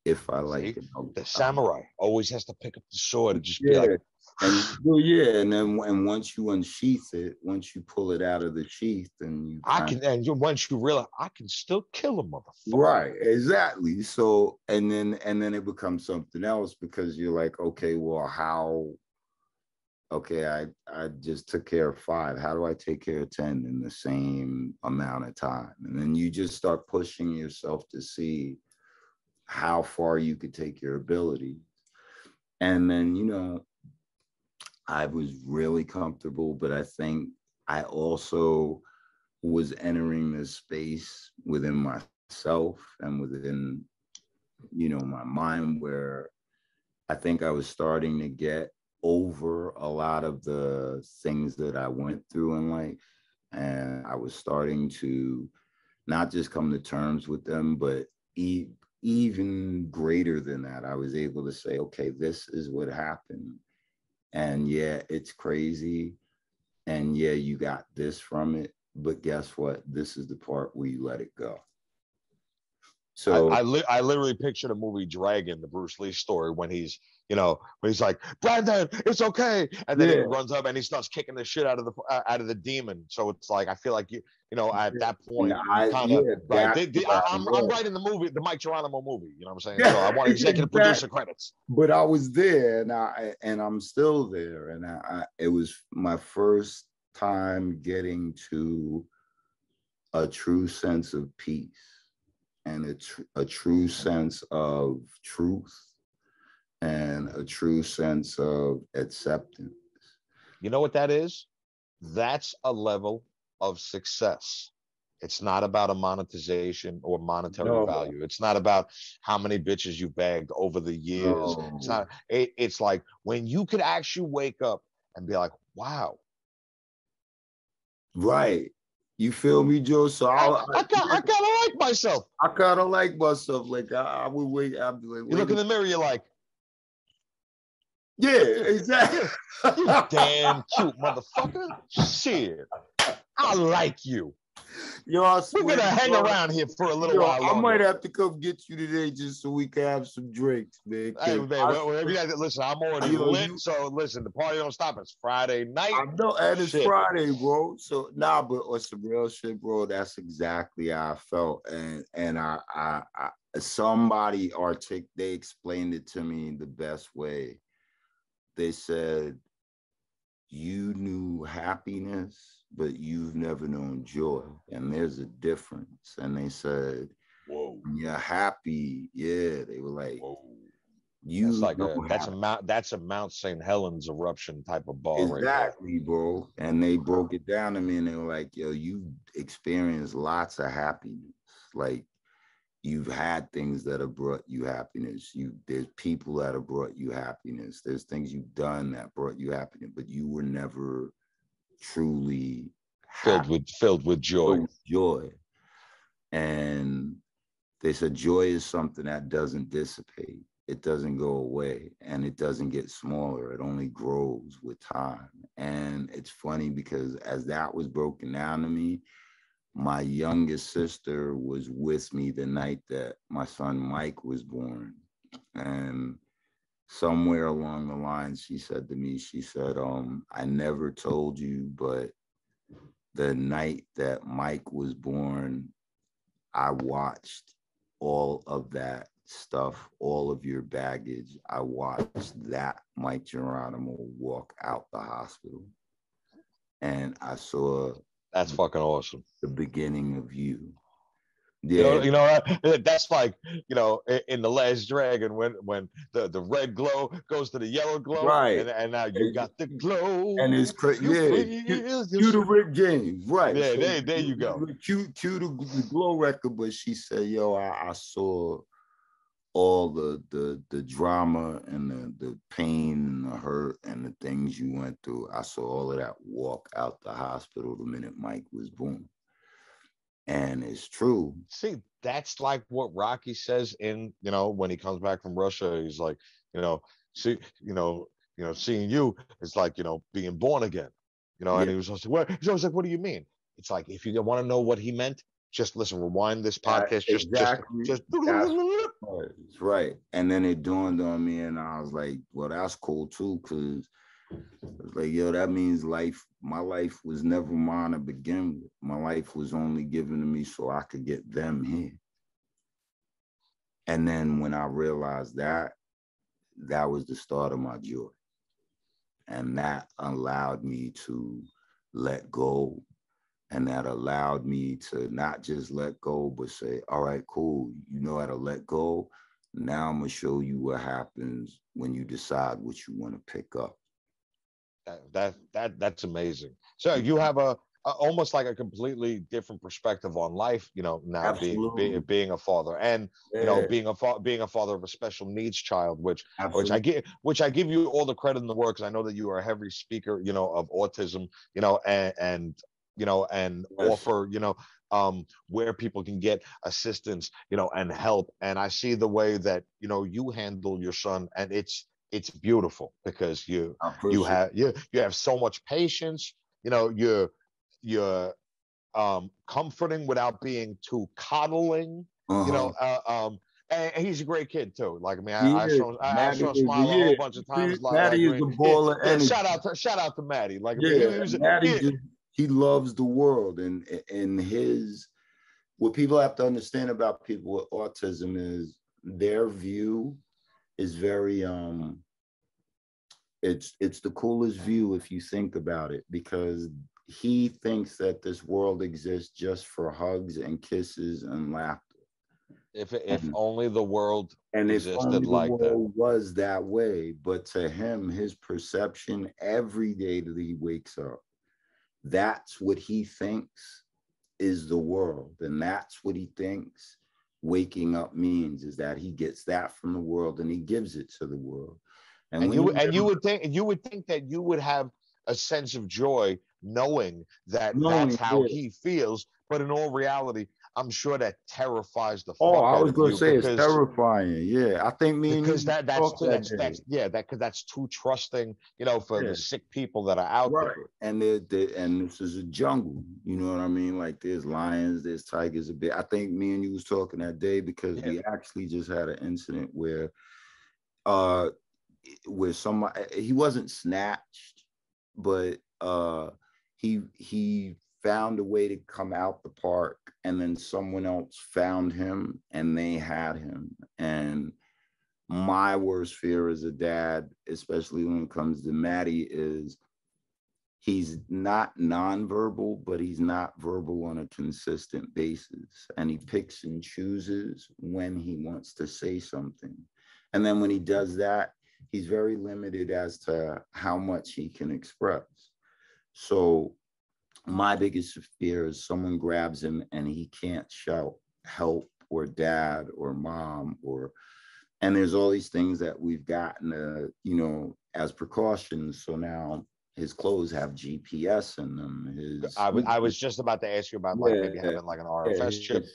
if I like it. The samurai always has to pick up the sword and just be like, and well, yeah, and then once you unsheath it, once you pull it out of the sheath, and you once you realize I can still kill a motherfucker. Right, exactly. So and then it becomes something else because you're like, okay, well, how? Okay, I just took care of 5. How do I take care of 10 in the same amount of time? And then you just start pushing yourself to see how far you could take your ability. And then, you know, I was really comfortable, but I think I also was entering this space within myself and within, you know, my mind where I think I was starting to get over a lot of the things that I went through in life. And I was starting to not just come to terms with them, but even greater than that, I was able to say, okay, this is what happened. And yeah, it's crazy. And yeah, you got this from it. But guess what? This is the part where you let it go. So I literally pictured the movie Dragon, the Bruce Lee story, when he's, you know, when he's like, Brandon, it's okay, and then he runs up and he starts kicking the shit out of the demon. So it's like I feel like you know at that point I'm writing the movie, the Mic Geronimo movie. You know what I'm saying? So I want executive producer credits. But I was there, and I'm still there, and it was my first time getting to a true sense of peace and a true sense of truth and a true sense of acceptance. You know what that is? That's a level of success. It's not about a monetization or monetary No, value. It's not about how many bitches you bagged over the years. It's no. not. It's like when you could actually wake up and be like, "Wow, Right. You feel me, Joe? So I kind of like myself." I kind of like myself. Like I would wait. I'd be like, You look in the mirror, you're like, yeah, exactly. you damn cute motherfucker. Shit, I like you. Yo, I We're swear, gonna hang bro. around here for a little Yo, while I might longer. have to come get you today just so we can have some drinks, man. Hey, man, whatever you guys listen, I'm already Yo, lit. So listen, the party don't stop. It's Friday night. I know, and it's Shit. Friday, bro. So nah, but on some real shit, bro. That's exactly how I felt, and I somebody they explained it to me the best way. They said, you knew happiness, but you've never known joy, and there's a difference. And they said, Whoa. when you're happy, yeah, they were like, Whoa. you know That's a Mount St. Helens eruption type of bar right there. exactly, bro. And they broke it down to me, and they were like, yo, you experienced lots of happiness. Like, you've had things that have brought you happiness. There's people that have brought you happiness. There's things you've done that brought you happiness, but you were never truly happy, Filled with joy. joy. And they said joy is something that doesn't dissipate. It doesn't go away, and it doesn't get smaller. It only grows with time. And it's funny because as that was broken down to me, my youngest sister was with me the night that my son Mike was born. And somewhere along the line, she said to me, she said, I never told you, but the night that Mike was born, I watched all of that stuff, all of your baggage. I watched that Mic Geronimo walk out the hospital. And I saw That's fucking awesome. the beginning of you. Yeah. That's like, in The Last Dragon when the red glow goes to the yellow glow, Right. and now you got the glow. And it's crazy. Yeah. Cue the Rick James. Right. Yeah, So, there you go. Cue the glow record, but she said, yo, I saw all the drama and the pain and the hurt and the things you went through. I saw all of that walk out the hospital the minute Mike was born. And it's true. See, that's like what Rocky says when he comes back from Russia. He's like, seeing you is like, being born again. And he was just like, what do you mean? It's like, if you want to know what he meant, just listen, rewind this podcast. Exactly. Just That's right. And then it dawned on me, and I was like, well, that's cool too, because like, yo, that means my life was never mine to begin with. My life was only given to me so I could get them here. And then when I realized that was the start of my joy. And that allowed me to let go. And that allowed me to not just let go, but say, all right, cool. You know how to let go. Now I'm going to show you what happens when you decide what you want to pick up. That's amazing. So you have a almost like a completely different perspective on life, now being a father, and being a father of a special needs child, which I give you all the credit in the world, because I know that you are a heavy speaker, of autism, and offer, where people can get assistance, and help. And I see the way that, you handle your son, and it's beautiful, because you have so much patience, you're comforting without being too coddling, and he's a great kid too. Like, I mean, I've shown Smile a whole bunch of times. Maddie is the ball of energy. Shout out to Maddie. Like, he loves the world, and what people have to understand about people with autism is their view is very it's the coolest view if you think about it, because he thinks that this world exists just for hugs and kisses and laughter. If only the world And if existed only the like that. world was that way, but to him, his perception every day that he wakes up, that's what he thinks is the world. And that's what he thinks waking up means, is that he gets that from the world and he gives it to the world. And you would think that you would have a sense of joy knowing that that's how he feels, but in all reality, I'm sure that terrifies the fuck I out was of going you to say it's because terrifying. Yeah, I think me and because you because that's too trusting, for the sick people that are out there. And and this is a jungle, you know what I mean? Like there's lions, there's tigers, a bit. I think me and you was talking that day because we actually just had an incident where somebody, he wasn't snatched, but he found a way to come out the park, and then someone else found him and they had him. And my worst fear as a dad, especially when it comes to Maddie, is he's not nonverbal, but he's not verbal on a consistent basis. And he picks and chooses when he wants to say something. And then when he does that, he's very limited as to how much he can express. So my biggest fear is someone grabs him and he can't shout help or dad or mom and there's all these things that we've gotten as precautions. So now his clothes have GPS in them. I was just about to ask you about maybe having like an RFS chip,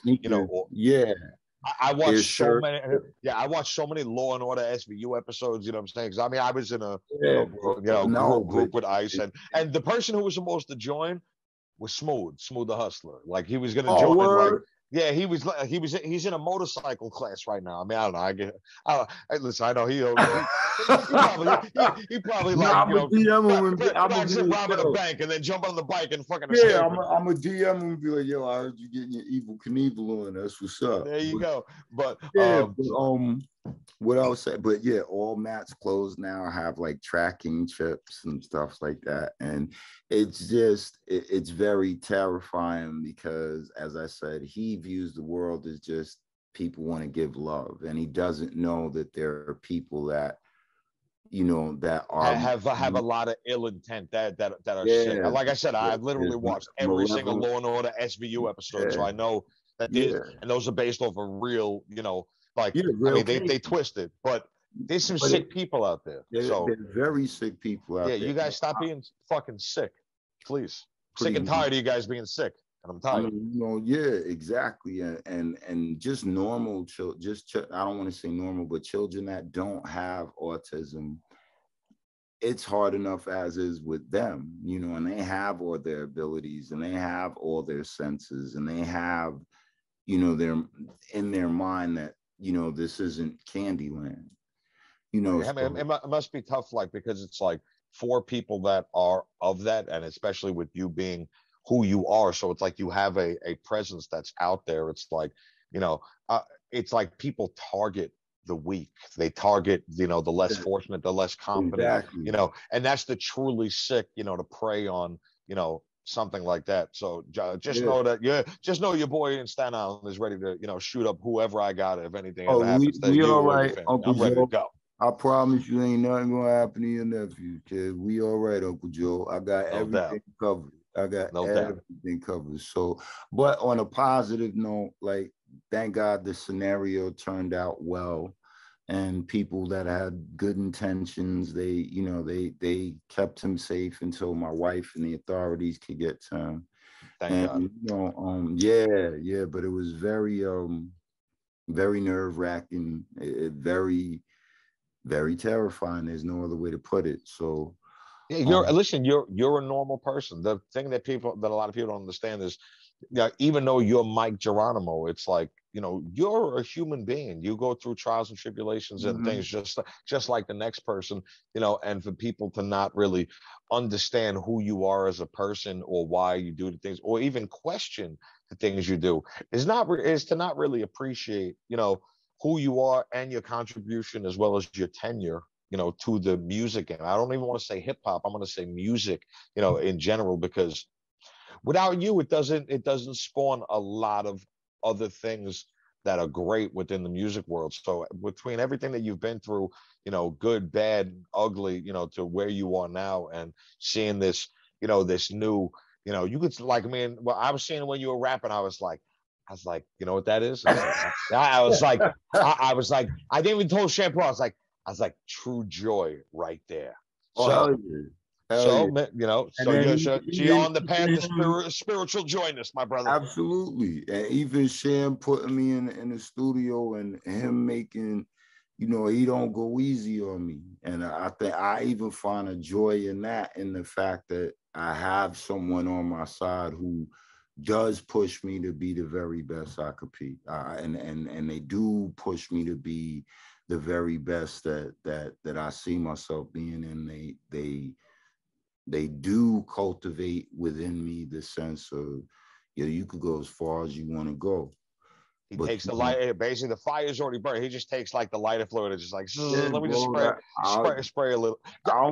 I watched so many. Yeah, I watched so many Law and Order SVU episodes. You know what I'm saying? Because I mean, I was in a group with ICE, and the person who was supposed to join was Smooth the Hustler. Like he was gonna join. Word? He's in a motorcycle class right now. I mean, I don't know. Listen, I know he probably robbing a bank and then jump on the bike and fucking escape. I'm a DM and be like, yo, I heard you getting your Evil Knievel on. That's what's up. There you go. But what I was saying, but all Matt's clothes now have like tracking chips and stuff like that, and it's very terrifying because, as I said, he views the world as just people want to give love, and he doesn't know that there are people that that are have a lot of ill intent that are sick. Like I said, I've literally watched every single Law and Order SVU episode, so I know that and those are based off of real, I mean, they twist it, but there's some sick people out there. There's very sick people out there. Yeah, you guys stop being fucking sick, please. Sick and tired of you guys being sick, and I'm tired. I mean, exactly, and just normal children. I don't want to say normal, but children that don't have autism, it's hard enough as is with them, and they have all their abilities and they have all their senses and they have, they're in their mind that this isn't Candyland. I mean, it must be tough, because it's like for people that are of that, and especially with you being who you are, so it's like you have a presence that's out there. It's like, it's like people target the weak. They target, the less fortunate, the less competent, and that's the truly sick, to prey on, something like that. So know that just know your boy in Staten Island is ready to shoot up whoever I got if anything ever happens to you all or right, your Uncle I'm ready Joe. to go. I promise you ain't nothing gonna happen to your nephew, kid. We all right, Uncle Joe. I got everything covered. I got everything covered. So, but on a positive note, thank God the scenario turned out well. And people that had good intentions, they kept him safe until my wife and the authorities could get to him. Thank God. But it was very, very nerve-wracking, very, very terrifying. There's no other way to put it. So, listen, you're a normal person. The thing that a lot of people don't understand is, even though you're Mic Geronimo, it's like, you're a human being. You go through trials and tribulations and things just like the next person, and for people to not really understand who you are as a person or why you do the things or even question the things you do is to not really appreciate, who you are and your contribution as well as your tenure, to the music. And I don't even want to say hip hop. I'm going to say music, in general, because without you, it doesn't spawn a lot of other things that are great within the music world. So between everything that you've been through, good, bad, ugly, to where you are now, and seeing this, this new, you could like, man, well, I was seeing when you were rapping, I was like, you know what that is? I was like, I didn't even tell Shampoo. I was like, true joy right there. Oh, So, hell yeah. Hell so yeah. so you're on the path to spiritual joyness, my brother. Absolutely. And even Sham putting me in the studio and him making, he don't go easy on me. And I think I even find a joy in that, in the fact that I have someone on my side who does push me to be the very best I could be. And they do push me to be the very best that I see myself being, and they do cultivate within me the sense of, you could go as far as you want to go. He takes the light. Basically, the fire's already burned. He just takes like the lighter fluid and just like, let me just spray a little. How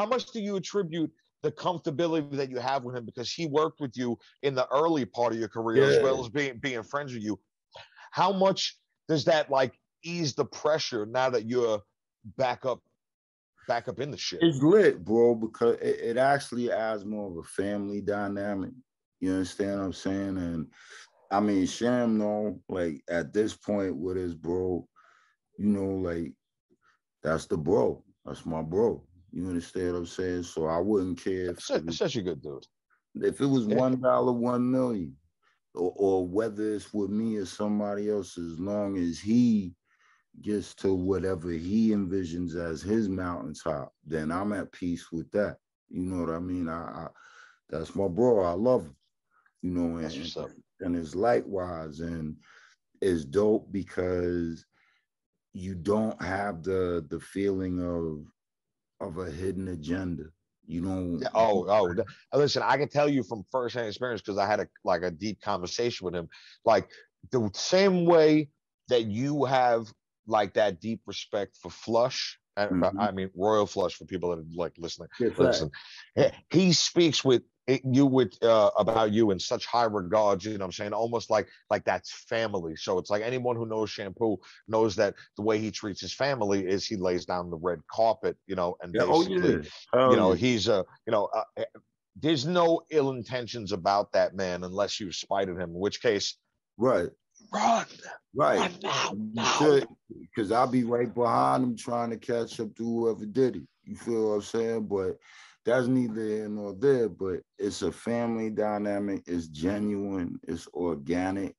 much do you attribute the comfortability that you have with him, because he worked with you in the early part of your career, as well as being friends with you? How much does that like ease the pressure now that you're back up in the shit? It's lit, bro, because it actually adds more of a family dynamic. You understand what I'm saying? And I mean, Sham, like at this point with his bro, like that's the bro. That's my bro. You understand what I'm saying? So I wouldn't care if such a good dude. If it was $1, 1 million, or whether it's with me or somebody else, as long as he gets to whatever he envisions as his mountaintop, then I'm at peace with that. You know what I mean? I that's my bro. I love him. And it's likewise, and it's dope because you don't have the feeling of a hidden agenda. Listen, I can tell you from firsthand experience, because I had a deep conversation with him. Like the same way that you have like that deep respect for Flush, and I mean Royal Flush, for people that are like listening. Listen, he speaks with about you in such high regards, you know what I'm saying? Almost like that's family. So it's like anyone who knows Shampoo knows that the way he treats his family is he lays down the red carpet, and basically, he's there's no ill intentions about that man unless you spited him, in which case, run now. Because I'll be right behind him trying to catch up to whoever did it. You feel what I'm saying? But that's neither here nor there, but it's a family dynamic. It's genuine, it's organic,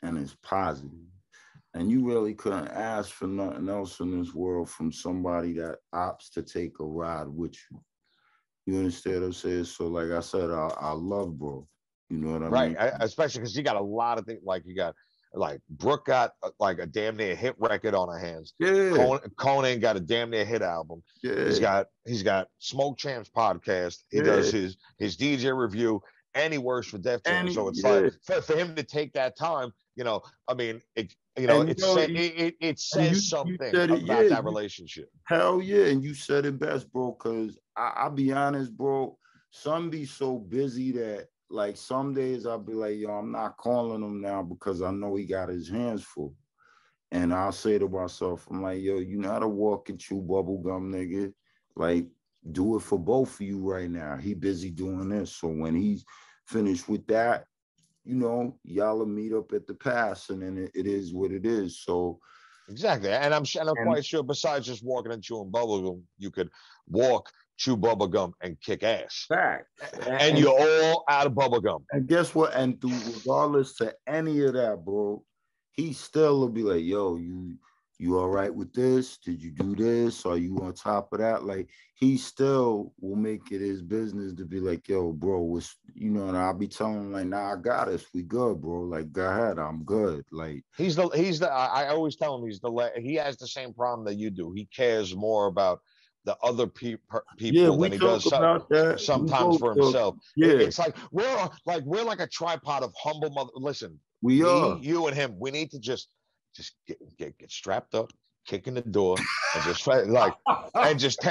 and it's positive. And you really couldn't ask for nothing else in this world from somebody that opts to take a ride with you. You understand what I'm saying? So like I said, I love bro. You know what I mean? Right, especially because you got a lot of things. Like Brooke got like a damn near hit record on her hands. Yeah. Conan got a damn near hit album. Yeah. He's got Smoke Champ's podcast. He does his DJ review, and he works for Def Jam. So it's like for him to take that time, I mean, it says something about that relationship. Hell yeah, and you said it best, bro. Because I'll be honest, bro. Some be so busy that, like, some days I'll be like, yo, I'm not calling him now because I know he got his hands full. And I'll say to myself, I'm like, yo, you know how to walk and chew bubble gum, nigga. Like, do it for both of you right now. He busy doing this. So when he's finished with that, y'all will meet up at the pass, and then it is what it is. So exactly. And I'm quite sure, besides just walking and chewing bubble gum, you could walk, chew bubble gum, and kick ass. Fact. And you're all out of bubble gum. And guess what? And regardless to any of that, bro, he still will be like, yo, you all right with this? Did you do this? Are you on top of that? Like, he still will make it his business to be like, yo, bro, and I'll be telling him like, nah, I got us. We good, bro. Like, go ahead. I'm good. Like, I always tell him he has the same problem that you do. He cares more about the other people than he does sometimes for himself. It's like we're like a tripod of humble mother. Listen, you and him, we need to just get strapped up, kick in the door, and just like and just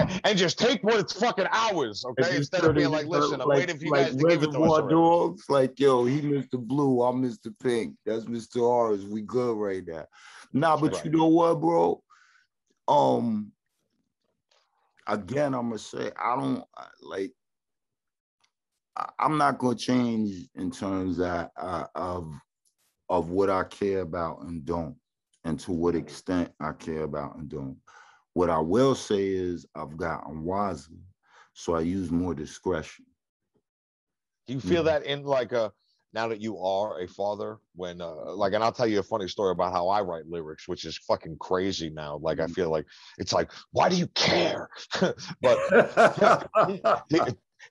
take what it's fucking hours, okay? Instead of being like, listen, I'm waiting for you guys to give it to us already. Dogs, like, yo, he Mr. Blue, I'm Mr. Pink. That's Mr. Orange. We good right now. Nah, but right. You know what, bro? Again, I'm gonna say I'm not gonna change in terms of what I care about and don't, and to what extent I care about and don't. What I will say is I've gotten wiser, so I use more discretion. Do you feel that in like now that you are a father, when and I'll tell you a funny story about how I write lyrics, which is fucking crazy now. Like I feel like it's like, why do you care? But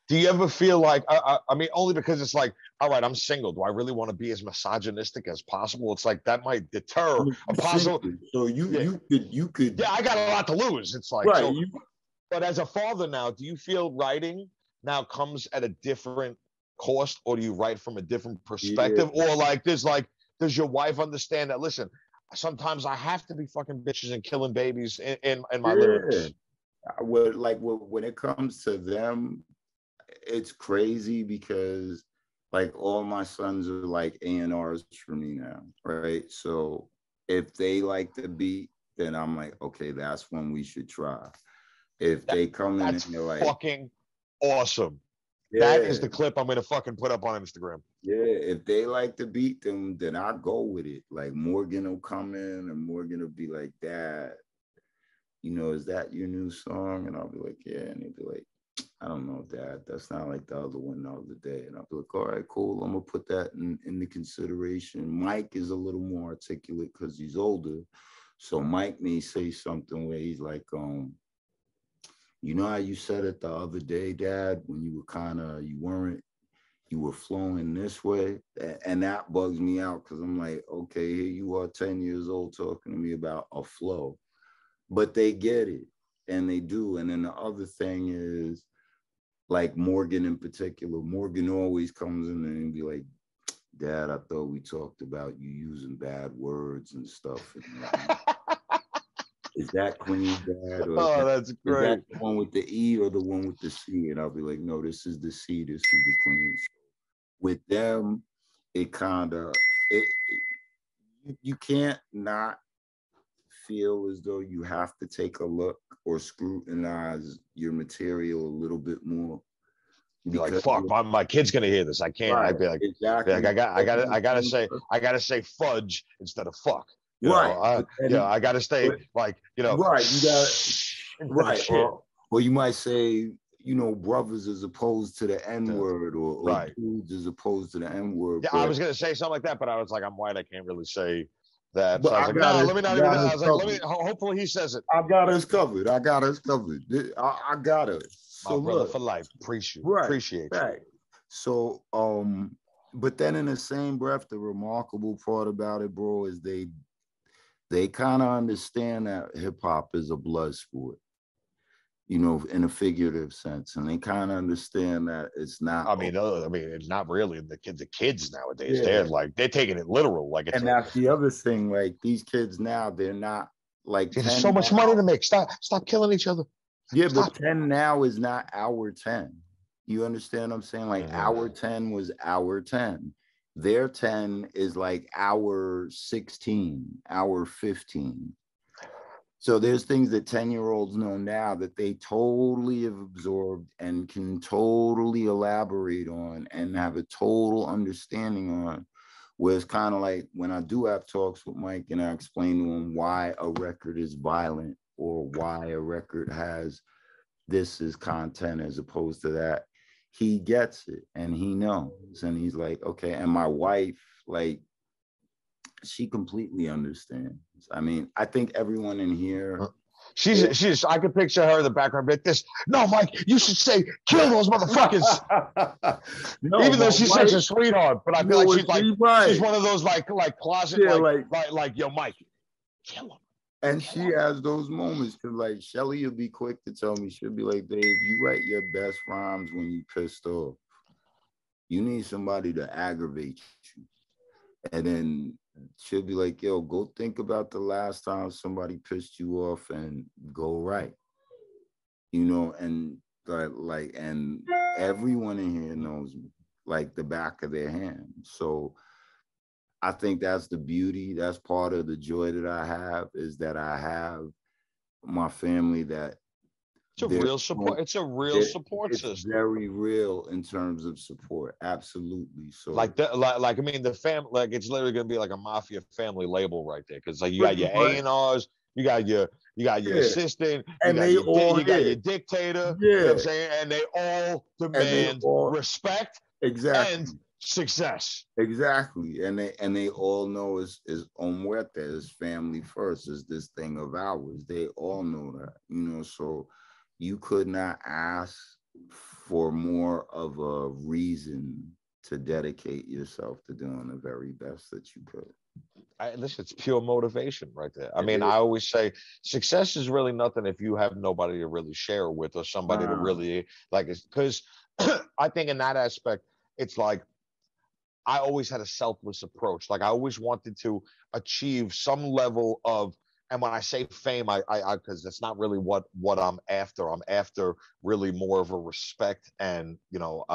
do you ever feel like I mean, only because it's like, all right, I'm single. Do I really want to be as misogynistic as possible? It's like that might deter a possible. So you could. Yeah, I got a lot to lose. It's like, right. But as a father now, do you feel writing now comes at a different cost, or do you write from a different perspective? Yeah. Or like, does your wife understand that? Listen, sometimes I have to be fucking bitches and killing babies in my lyrics. When it comes to them, it's crazy because like all my sons are like A&Rs for me now, right? So if they like the beat, then I'm like, okay, that's when we should try. If they come in and they're like, fucking awesome. Yeah. That is the clip I'm gonna fucking put up on Instagram. Yeah, if they like to beat them, then I go with it. Like Morgan will come in and Morgan will be like, Dad, you know, is that your new song? And I'll be like, yeah. And he'll be like, I don't know, Dad. That's not like the other one the other day. And I'll be like, all right, cool. I'm gonna put that in the consideration. Mike is a little more articulate because he's older. So Mike may say something where he's like, you know how you said it the other day, Dad, when you were you were flowing this way? And that bugs me out because I'm like, okay, here you are 10 years old talking to me about a flow. But they get it, and they do. And then the other thing is, like Morgan in particular, Morgan always comes in and be like, Dad, I thought we talked about you using bad words and stuff. Is that clean, Dad? Or that's great. Is that the one with the E or the one with the C? And I'll be like, no, this is the C, this is the clean. So with them, it kind of, you can't not feel as though you have to take a look or scrutinize your material a little bit more. You're like, fuck, my kid's gonna hear this. I can't. Right, I'd be like, exactly. Like, I gotta say fudge instead of fuck. You right. I gotta stay like, you know. Right. You got right. Or you might say, you know, brothers as opposed to the N-word, or right. dudes as opposed to the N-word. Yeah, I was gonna say something like that, but I was like, I'm white. I can't really say that. So I was like, no, let me not even. I was like, hopefully he says it. I got us covered. I got us. So my brother for life. Appreciate you. So, but then in the same breath, the remarkable part about it, bro, is they kind of understand that hip hop is a blood sport, you know, in a figurative sense, and they kind of understand that it's not. I mean, it's not really the kids nowadays. Yeah. They're taking it literal, like it's. And that's the other thing. Like these kids now, they're not like. There's so much money to make. Stop killing each other. Yeah, but 10 now is not our 10. You understand what I'm saying? Like our 10 was our 10. Their 10 is like our 16, our 15. So there's things that 10-year-olds know now that they totally have absorbed and can totally elaborate on and have a total understanding on. Where it's kind of like when I do have talks with Mike and I explain to him why a record is violent or why a record has this is content as opposed to that, he gets it and he knows. And he's like, okay. And my wife, like, she completely understands. I mean, I think everyone in here. She's I could picture her in the background like this. No, Mike, you should say kill those motherfuckers. No, even though she's such a sweetheart, but I feel like she's one of those like closet, like yo, Mike, kill him. And she has those moments because like Shelly will be quick to tell me, she'll be like, babe, you write your best rhymes when you pissed off. You need somebody to aggravate you. And then she'll be like, yo, go think about the last time somebody pissed you off and go right. You know, and and everyone in here knows me like the back of their hand. So I think that's the beauty. That's part of the joy that I have, is that I have my family that It's a real support. It's a real support it's system. very real in terms of support. Absolutely. So Like like I mean, the family, like it's literally gonna be like a mafia family label right there, because like you got your A&Rs, you got your assistant, and they all you got your dictator. Yeah. You know what I'm saying? And they all demand respect and success. Exactly. And they all know is muerte, is family first, is this thing of ours. They all know that, you know, so you could not ask for more of a reason to dedicate yourself to doing the very best that you could. Listen, it's pure motivation right there. I mean, I always say success is really nothing if you have nobody to really share with, or somebody to really like, because I think in that aspect, it's like I always had a selfless approach. Like I always wanted to achieve some level of, and when I say fame, I because that's not really what I'm after. I'm after really more of a respect and, you know,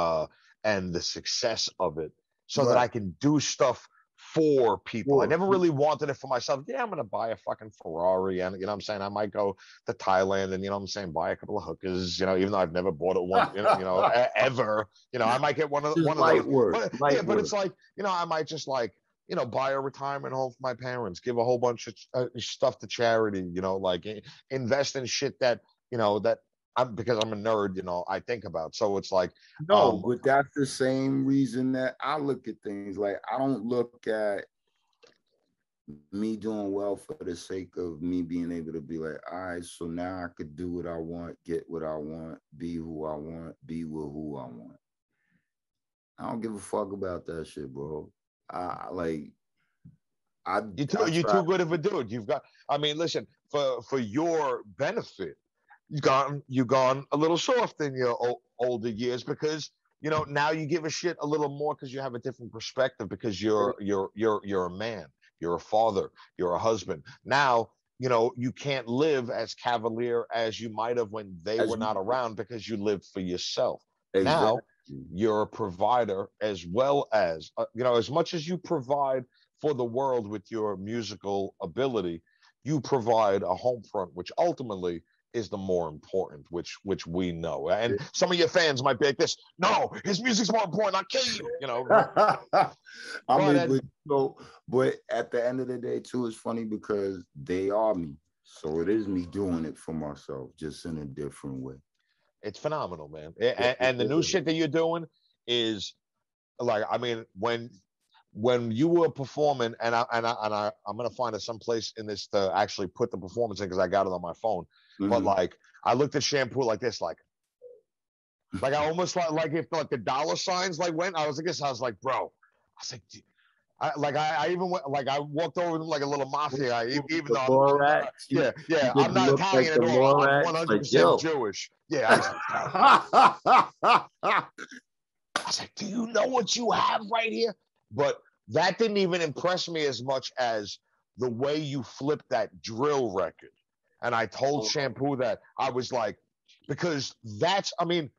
and the success of it, so that I can do stuff for people. I never really wanted it for myself. Yeah, I'm gonna buy a fucking Ferrari, and you know what I'm saying, I might go to Thailand and, you know what I'm saying, buy a couple of hookers, you know, even though I've never bought it one, you know, ever. You know, I might get one of those. But it's like, you know, I might just like, you know, buy a retirement home for my parents, give a whole bunch of stuff to charity, you know, like invest in shit that, you know, that because I'm a nerd, you know, I think about. So it's like, but that's the same reason that I look at things. Like I don't look at me doing well for the sake of me being able to be like, all right, so now I could do what I want, get what I want, be who I want, be with who I want. I don't give a fuck about that shit, bro. You're too good of a dude. You've got, I mean, listen, for your benefit, you gone a little soft in your older years, because, you know, now you give a shit a little more because you have a different perspective, because you're a man, you're a father, you're a husband. Now, you know, you can't live as cavalier as you might have when they were not around, because you lived for yourself. Now you're a provider, as well as, you know, as much as you provide for the world with your musical ability, you provide a home front, which ultimately is the more important, which we know. And some of your fans might be like this, no, his music's more important, I'll kill you, you know. But at the end of the day too, it's funny because they are me. So it is me doing it for myself, just in a different way. It's phenomenal, man. And the new shit that you're doing is like, I mean, when you were performing, and I'm gonna find it someplace in this to actually put the performance in, because I got it on my phone. But like, I looked at Shampoo like this, like I almost like if like the dollar signs like went, I was like this, I was like, bro, I was like, I even went, like I walked over to him like a little mafia guy, even though I'm not Italian at all. I'm 100% Jewish. Yeah. I was like, do you know what you have right here? But that didn't even impress me as much as the way you flipped that drill record. And I told Shampoo that, I was like, because that's, I mean,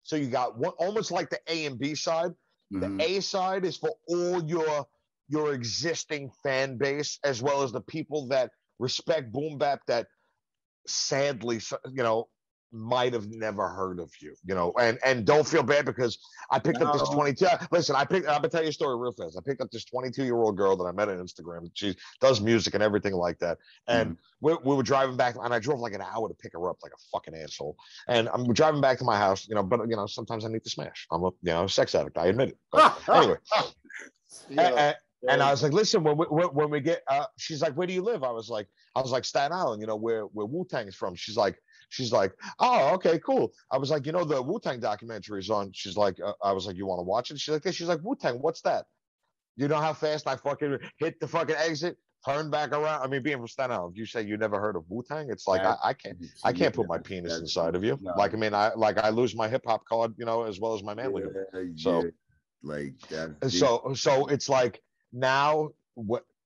so you got one almost like the A and B side. The A side is for all your existing fan base, as well as the people that respect boom bap that sadly, you know, might have never heard of you, you know, and don't feel bad, because I picked up this 22. Listen, I'm gonna tell you a story real fast. I picked up this 22-year-old girl that I met on Instagram. She does music and everything like that. And we were driving back, and I drove like an hour to pick her up, like a fucking asshole. And I'm driving back to my house, you know, but you know, sometimes I need to smash. I'm a sex addict. I admit it. But anyway. And I was like, listen, when we get, she's like, where do you live? I was like, Staten Island, you know, where Wu-Tang is from. She's like, oh, okay, cool. I was like, you know, the Wu-Tang documentary is on. She's like, I was like, you want to watch it? She's like, she's like, Wu-Tang, what's that? You know how fast I fucking hit the fucking exit, turn back around? I mean, being from Staten Island, you say you never heard of Wu-Tang? It's like, I can't put my penis inside of you. Like, I mean, I lose my hip-hop card, you know, as well as my manly. So, like that. So it's like, now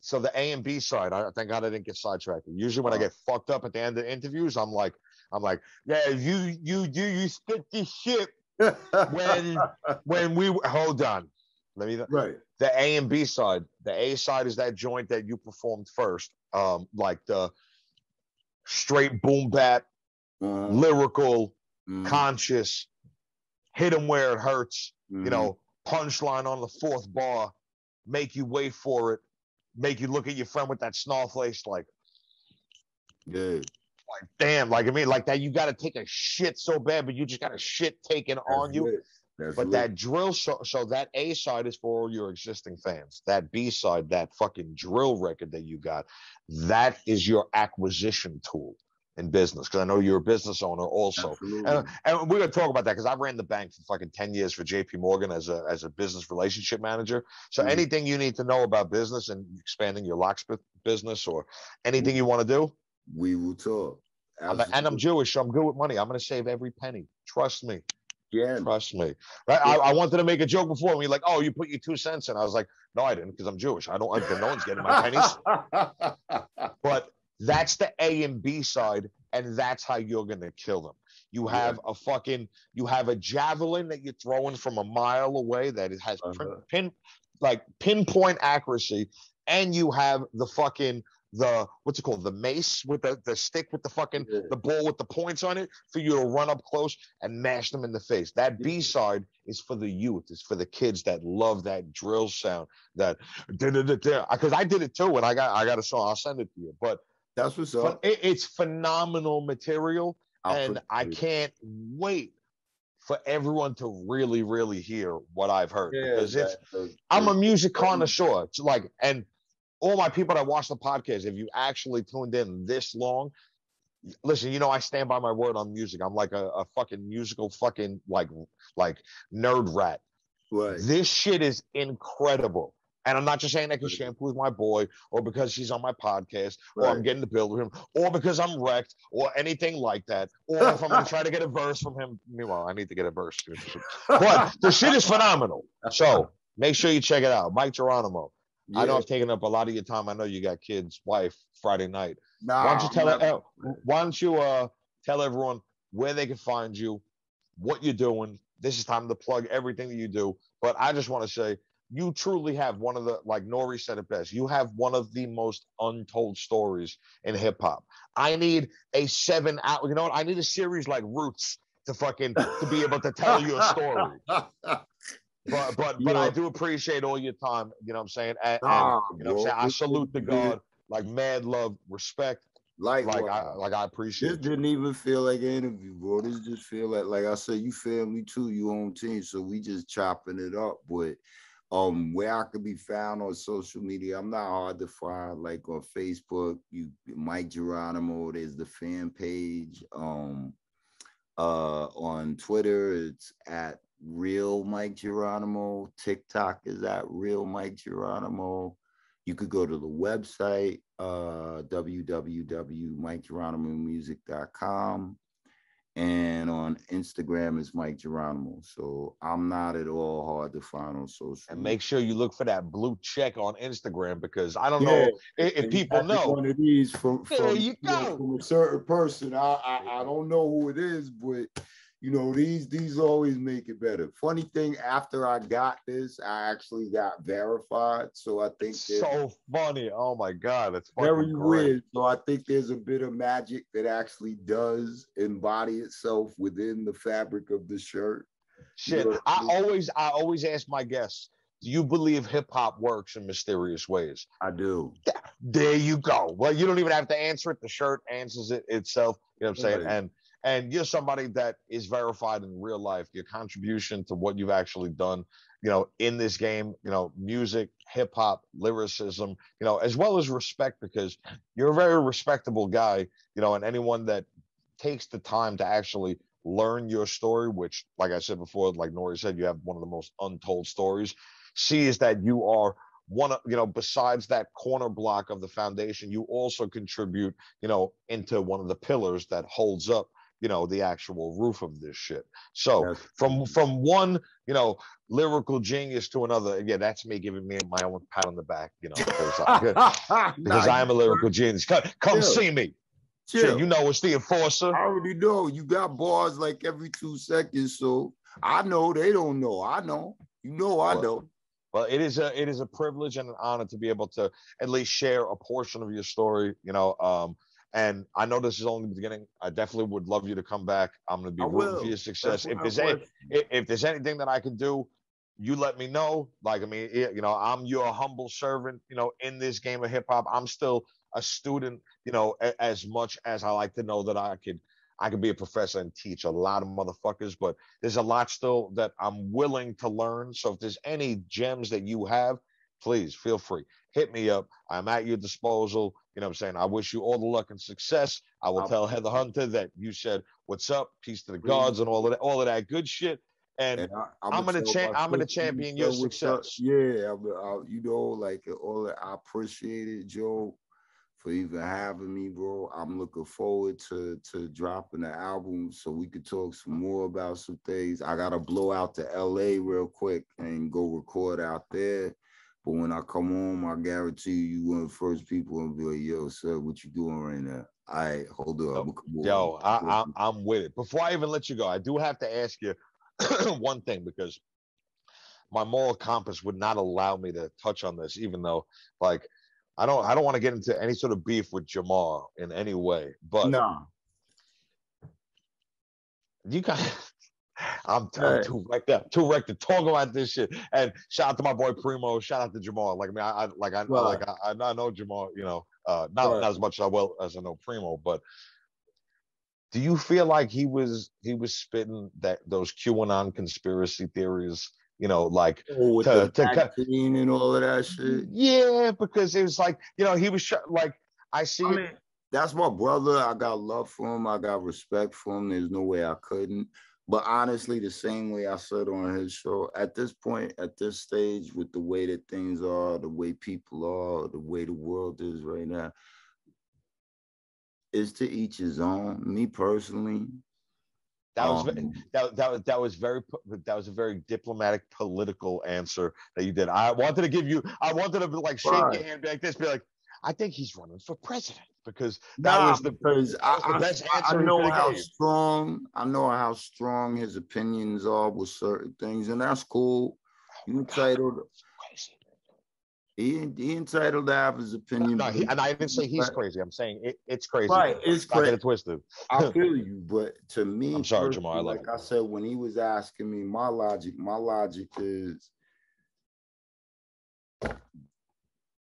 So the A and B side, I thank God I didn't get sidetracked. Usually when I get fucked up at the end of interviews, I'm like, yeah, you spit this shit when we hold on. Let me Right. The A and B side. The A side is that joint that you performed first, like the straight boom bap, lyrical, conscious, hit him where it hurts. You know, punchline on the fourth bar, make you wait for it, make you look at your friend with that snarl face, like, like damn, like I mean, like that. You got to take a shit so bad, but you just got a shit taken on you. But that drill, so that A side is for all your existing fans. That B side, that fucking drill record that you got, that is your acquisition tool in business. Because I know you're a business owner also. And we're going to talk about that because I ran the bank for fucking 10 years for JP Morgan as a business relationship manager. So anything you need to know about business and expanding your locksmith business or anything you want to do, we will talk. And I'm Jewish, so I'm good with money. I'm going to save every penny. Trust me. Yeah, trust me. Right? Yeah. I wanted to make a joke before, and you're like, "Oh, you put your 2 cents in." I was like, "No, I didn't, because I'm Jewish. I don't. No one's getting my pennies." But that's the A and B side, and that's how you're gonna kill them. You have you have a javelin that you're throwing from a mile away that it has pinpoint accuracy, and you have what's it called, the mace with the stick with the fucking the ball with the points on it for you to run up close and mash them in the face. That B side is for the youth. It's for the kids that love that drill sound, that because I did it too, and I got a song. I'll send it to you. But that's what's up. It's phenomenal material, and I can't wait for everyone to really, really hear what I've heard, because I'm a music connoisseur. It's like, and all my people that watch the podcast, if you actually tuned in this long, listen, you know, I stand by my word on music. I'm like a fucking musical fucking like nerd rat. Right. This shit is incredible. And I'm not just saying that because Shampoo is my boy, or because he's on my podcast, or I'm getting the bill with him, or because I'm wrecked, or anything like that, or if I'm going to try to get a verse from him. Meanwhile, I need to get a verse. But the shit is phenomenal. So make sure you check it out. Mic Geronimo. Yeah. I know I've taken up a lot of your time. I know you got kids, wife, Friday night. Why don't you tell everyone where they can find you, what you're doing? This is time to plug everything that you do. But I just want to say, you truly have one of the, like Nori said it best, you have one of the most untold stories in hip hop. I need a 7-hour, you know what? I need a series like Roots to be able to tell you a story. But I do appreciate all your time, you know what I'm saying? And you know what I'm saying? I salute the God, like mad love, respect. Like I appreciate this. Didn't even feel like an interview, bro. This just feel like I said, you family too, you own team, so we just chopping it up. But where I could be found on social media, I'm not hard to find. Like on Facebook, Mic Geronimo, there's the fan page. On Twitter, it's at Real Mic Geronimo. TikTok is at Real Mic Geronimo. You could go to the website, www.micgeronimomusic.com. And on Instagram is Mic Geronimo. So I'm not at all hard to find on social. And make sure you look for that blue check on Instagram, because I don't know if people know. One of these from a certain person. I don't know who it is, but you know, these always make it better. Funny thing, after I got this, I actually got verified. So I think so funny. Oh my God, it's very weird. So I think there's a bit of magic that actually does embody itself within the fabric of the shirt. Shit, you know, I always ask my guests, do you believe hip hop works in mysterious ways? I do. There you go. Well, you don't even have to answer it. The shirt answers it itself. You know what I'm saying? Right. And you're somebody that is verified in real life. Your contribution to what you've actually done, you know, in this game, you know, music, hip hop, lyricism, you know, as well as respect, because you're a very respectable guy, you know, and anyone that takes the time to actually learn your story, which, like I said before, like Nori said, you have one of the most untold stories, sees that you are one of, you know, besides that corner block of the foundation, you also contribute, you know, into one of the pillars that holds up, the actual roof of this shit. So That's from one, lyrical genius to another, again, that's me giving me my own pat on the back, because I am a lyrical genius. Come chill, see me. Shit, chill. it's the enforcer. I already know you got bars like every 2 seconds, so I know they don't know. I know, I know. Well, it is a privilege and an honor to be able to at least share a portion of your story, and I know this is only the beginning. I definitely would love you to come back. I'm going to be rooting for your success. If there's anything that I can do, you let me know. Like, I mean, I'm your humble servant, in this game of hip hop. I'm still a student, as much as I like to know that I could be a professor and teach a lot of motherfuckers, but there's a lot still that I'm willing to learn. So if there's any gems that you have, please feel free. Hit me up. I'm at your disposal. You know what I'm saying? I wish you all the luck and success. I will tell Heather Hunter that you said, "What's up? Peace to the gods," and all of that good shit. And I'm gonna champion your success. Yeah, like I appreciate it, Joe, for even having me, bro. I'm looking forward to dropping the album so we could talk some more about some things. I gotta blow out to LA real quick and go record out there. But when I come home, I guarantee you one of the first people will be like, "Yo, sir, what you doing right now?" All right, hold on. I'm with it. Before I even let you go, I do have to ask you one thing, because my moral compass would not allow me to touch on this, even though, like, I don't want to get into any sort of beef with Jamal in any way, but you guys, I'm too wrecked up to talk about this shit. And shout out to my boy Primo. Shout out to Jamal. Like, I mean, I know Jamal. Not as much as I know Primo, but do you feel like he was spitting those QAnon conspiracy theories? Like with the vaccine and all of that shit. Yeah, because it was like, he was like, I mean, that's my brother. I got love for him. I got respect for him. There's no way I couldn't. But honestly, the same way I said on his show, at this point, at this stage, with the way that things are, the way people are, the way the world is right now, it's to each his own. Me personally, that was a very diplomatic, political answer that you did. I wanted to like shake your hand, be like this, be like, I think he's running for president, because the best answer. I know how strong his opinions are with certain things, and that's cool. You entitled. He entitled to have his opinion. No, and I didn't say he's crazy. I'm saying it's crazy. Right, it's crazy. Not get it twisted. I feel you, but to me, I'm sorry, Jamal. Like I said, when he was asking me, my logic is,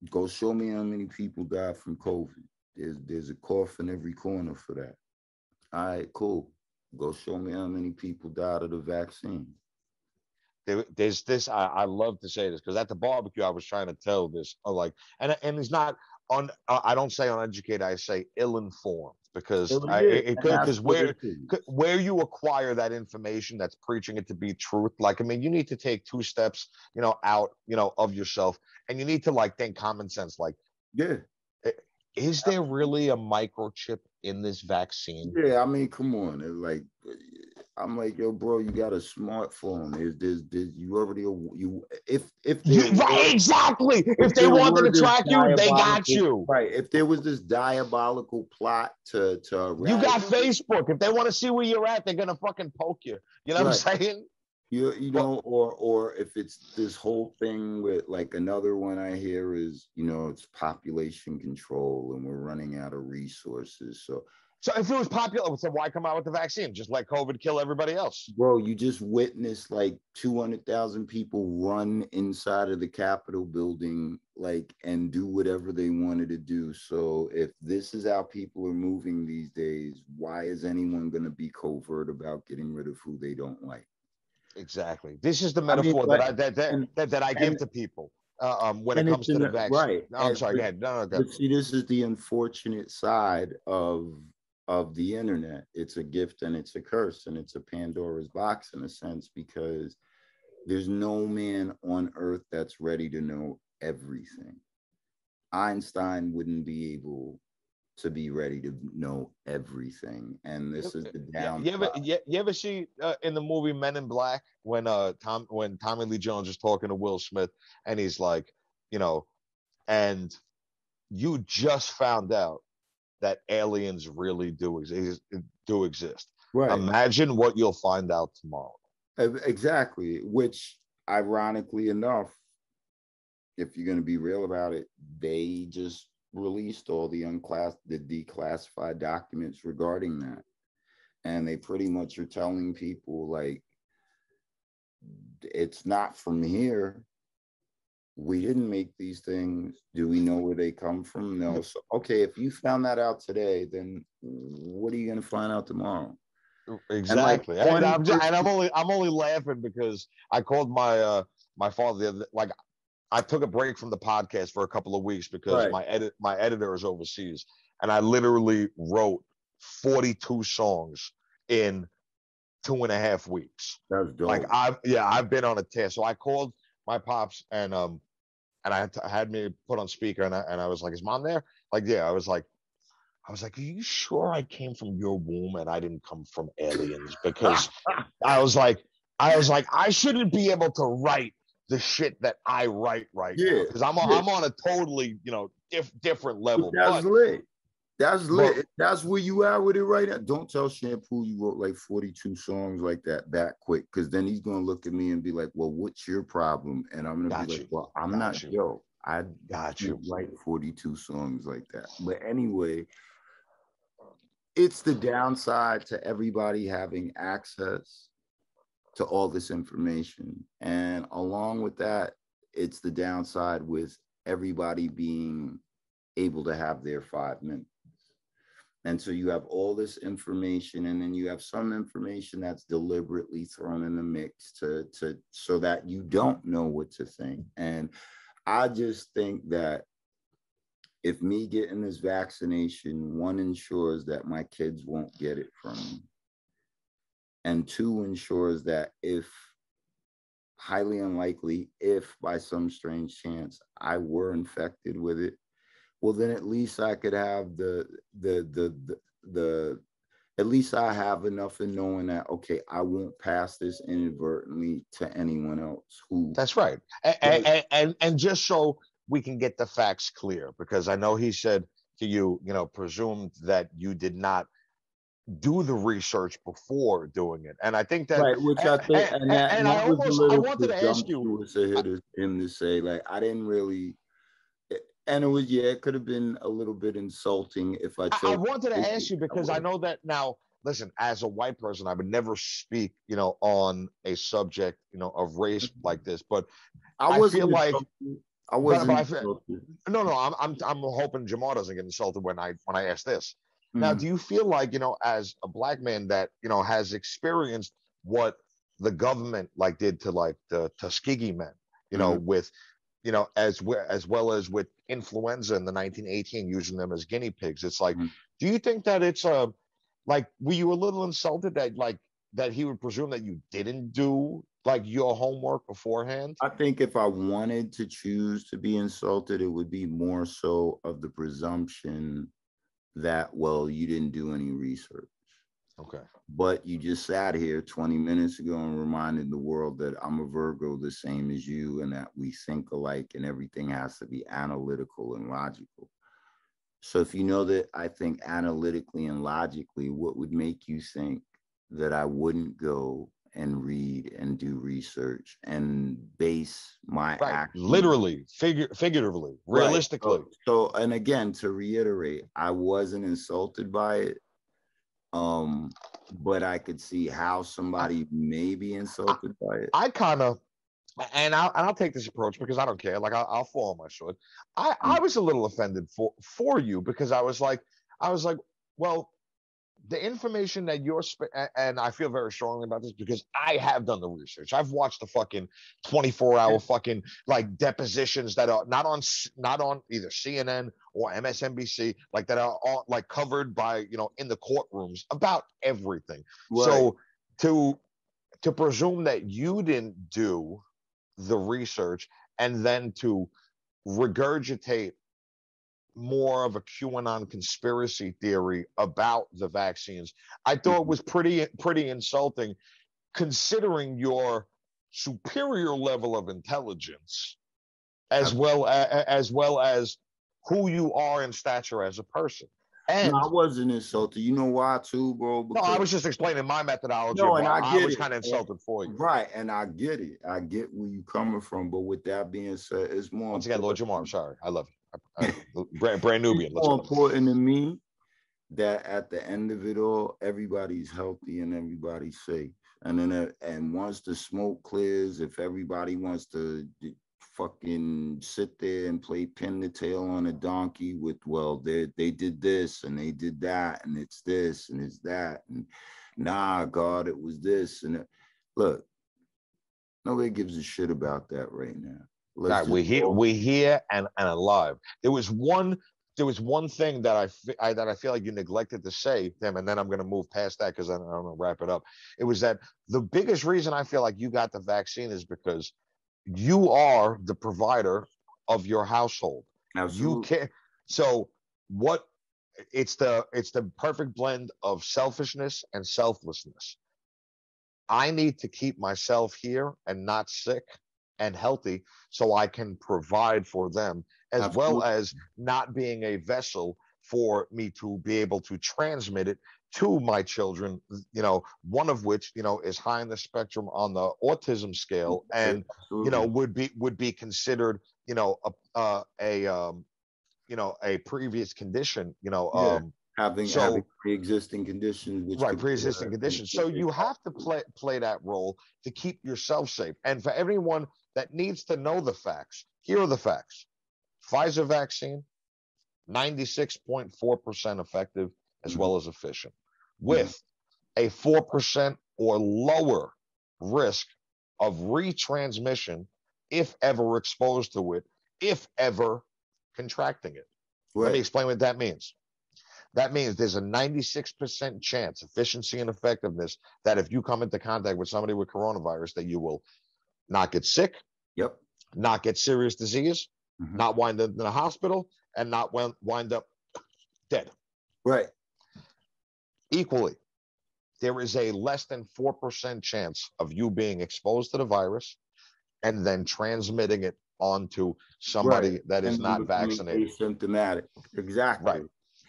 go show me how many people died from COVID. There's a cough in every corner for that. All right, cool. Go show me how many people died of the vaccine. There's this. I love to say this, because at the barbecue I was trying to tell this, and it's not on. I don't say uneducated. I say ill-informed, because where you acquire that information that's preaching it to be truth. Like, I mean, you need to take 2 steps, out, of yourself, and you need to like think common sense. Like, is there really a microchip in this vaccine? Yeah, I mean, come on. It's like, I'm like, yo, bro, you got a smartphone. Exactly. If they wanted to track you, they got you. Right. If there was this diabolical plot to you got Facebook. If they want to see where you're at, they're gonna fucking poke you. You know what I'm saying? Or if it's this whole thing with, like, another one I hear is, it's population control and we're running out of resources. So if it was popular, so why come out with the vaccine? Just let COVID kill everybody else. Bro, you just witnessed like 200,000 people run inside of the Capitol building, like, and do whatever they wanted to do. So if this is how people are moving these days, why is anyone going to be covert about getting rid of who they don't like? Exactly. This is the metaphor that I give to people when it comes to the vaccine. Right. No, I'm sorry. Go ahead. No, go ahead. But see, this is the unfortunate side of the internet. It's a gift and it's a curse, and it's a Pandora's box in a sense, because there's no man on earth that's ready to know everything. Einstein wouldn't be able to be ready to know everything. And this is the Yeah, downside. you ever see in the movie Men in Black when when Tommy Lee Jones is talking to Will Smith and he's like, you know, and you just found out that aliens really do exist. Right. Imagine what you'll find out tomorrow. Exactly. Which, ironically enough, if you're going to be real about it, they just released all the declassified documents regarding that. And they pretty much are telling people, like, it's not from here. We didn't make these things. Do we know where they come from? No. So, okay, if you found that out today, then what are you going to find out tomorrow? Exactly. And, I'm only laughing because I called my father the other, like, I took a break from the podcast for a couple of weeks because my editor is overseas, and I literally wrote 42 songs in 2.5 weeks. That's dope. Like I've been on a tear. So I called my pops and I had me put on speaker and I was like, "Is mom there?" Like, yeah. I was like, "Are you sure I came from your womb and I didn't come from aliens?" Because I was like, I shouldn't be able to write the shit that I write now because I'm on a totally different level. But that's lit. That's lit. But, that's where you are with it right now. Don't tell Shampoo you wrote like 42 songs like that quick, because then he's gonna look at me and be like, "Well, what's your problem?" And I'm gonna be like, "Well, I'm not Joe. I got you. Write 42 songs like that." But anyway, it's the downside to everybody having access to all this information, and along with that, it's the downside with everybody being able to have their 5 minutes. And so you have all this information, and then you have some information that's deliberately thrown in the mix to so that you don't know what to think. And I just think that if me getting this vaccination, 1, ensures that my kids won't get it from me, and 2, ensures that if, highly unlikely, if by some strange chance I were infected with it, well, then at least I could have at least I have enough in knowing that, okay, I won't pass this inadvertently to anyone else who. That's right. And just so we can get the facts clear, because I know he said to you, presumed that you did not do the research before doing it. And I think that, right, which I think, and I wanted to ask you, ahead of him to say, like, I didn't really. And it was, it could have been a little bit insulting if I chose. I wanted to ask you because I know that now, listen, as a white person, I would never speak, on a subject, of race like this. But I feel like I wasn't. No, I'm hoping Jamal doesn't get insulted when I ask this. Mm. Now, do you feel like, as a black man that, has experienced what the government did to the Tuskegee men, with as well as with influenza in the 1918, using them as guinea pigs. It's like, do you think that it's were you a little insulted that he would presume that you didn't do your homework beforehand? I think if I wanted to choose to be insulted, it would be more so of the presumption that, well, you didn't do any research. Okay. But you just sat here 20 minutes ago and reminded the world that I'm a Virgo the same as you, and that we think alike and everything has to be analytical and logical. So if you know that I think analytically and logically, what would make you think that I wouldn't go and read and do research and base my actions? Literally, figuratively, realistically. Right. So, and again, to reiterate, I wasn't insulted by it. But I could see how somebody may be insulted by it. I kind of, and I'll take this approach because I don't care. I'll fall on my sword. I was a little offended for you because I was like, well, the information that you're, and I feel very strongly about this because I have done the research. I've watched the fucking 24-hour fucking depositions that are not on either CNN or MSNBC, that are all covered by, in the courtrooms about everything. Right. So to presume that you didn't do the research and then to regurgitate more of a QAnon conspiracy theory about the vaccines. I thought it was pretty insulting, considering your superior level of intelligence, as well as who you are in stature as a person. And no, I wasn't insulted. You know why too, bro? no, I was just explaining my methodology. No, and I was kind of insulted for you. Right, and I get it. I get where you're coming from. But with that being said, it's more once again, Lord Jamar, I'm sorry. I love you. Brand Nubian. It's more important to me that at the end of it all, everybody's healthy and everybody's safe. And then, and once the smoke clears, if everybody wants to fucking sit there and play pin the tail on a donkey with, well, they did this and they did that and it's this and it's that and nah, God, it was this and it. Look, nobody gives a shit about that right now. Right, we're here and alive. There was one thing that I feel like you neglected to say, Tim, and then I'm going to move past that because I'm going to wrap it up. It was that the biggest reason I feel like you got the vaccine is because you are the provider of your household. Absolutely. You can't. So what? It's the perfect blend of selfishness and selflessness. I need to keep myself here and not sick and healthy so I can provide for them, as Absolutely. well as not being a vessel for me to be able to transmit it to my children, one of which, is high in the spectrum on the autism scale and, Absolutely. would be considered, a previous condition, having pre-existing conditions, which pre-existing conditions. So you have to play that role to keep yourself safe. And for everyone that needs to know the facts, here are the facts. Pfizer vaccine, 96.4% effective as well as efficient, with a 4% or lower risk of retransmission if ever exposed to it, if ever contracting it. Right. Let me explain what that means. That means there's a 96% chance, efficiency and effectiveness, that if you come into contact with somebody with coronavirus, that you will not get sick, not get serious disease, not wind up in the hospital, and not wind up dead. Right. Equally, there is a less than 4% chance of you being exposed to the virus and then transmitting it onto somebody that is not vaccinated. Asymptomatic. Exactly. Right.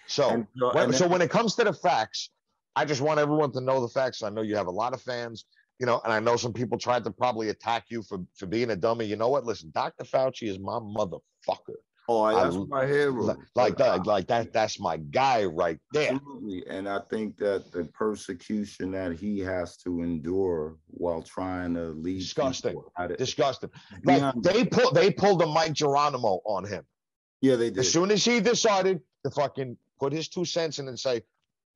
So when it comes to the facts, I just want everyone to know the facts. I know you have a lot of fans, and I know some people tried to probably attack you for being a dummy. You know what? Listen, Dr. Fauci is my motherfucker. Oh, that's my hero. Like that. That's my guy right there. Absolutely. And I think that the persecution that he has to endure while trying to lead disgusting. Like they pulled a Mic Geronimo on him. Yeah, they did. As soon as he decided to fucking put his 2 cents in and say,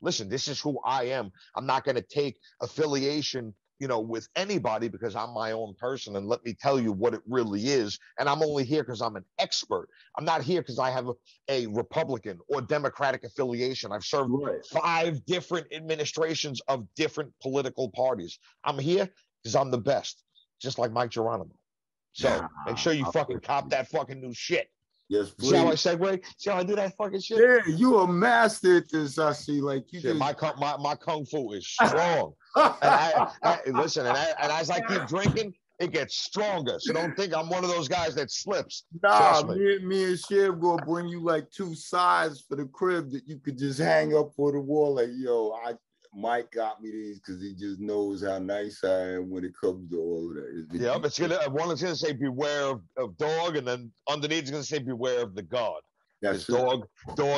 listen, this is who I am. I'm not going to take affiliation, with anybody because I'm my own person. And let me tell you what it really is. And I'm only here because I'm an expert. I'm not here because I have a Republican or Democratic affiliation. I've served 5 different administrations of different political parties. I'm here because I'm the best, just like Mic Geronimo. So make sure you fucking cop that fucking new shit. Yes, please. See how I segue? See how I do that fucking shit? Yeah, you a master at this. I see. Like you. Shit, my kung fu is strong. And listen, and as I keep drinking, it gets stronger. So don't think I'm one of those guys that slips. Nah, me and Shiv gonna bring you like 2 sides for the crib that you could just hang up for the wall. Like, yo, Mike got me these because he just knows how nice I am when it comes to all of that. Yeah, but one is gonna say beware of dog, and then underneath it's gonna say beware of the God. That's dog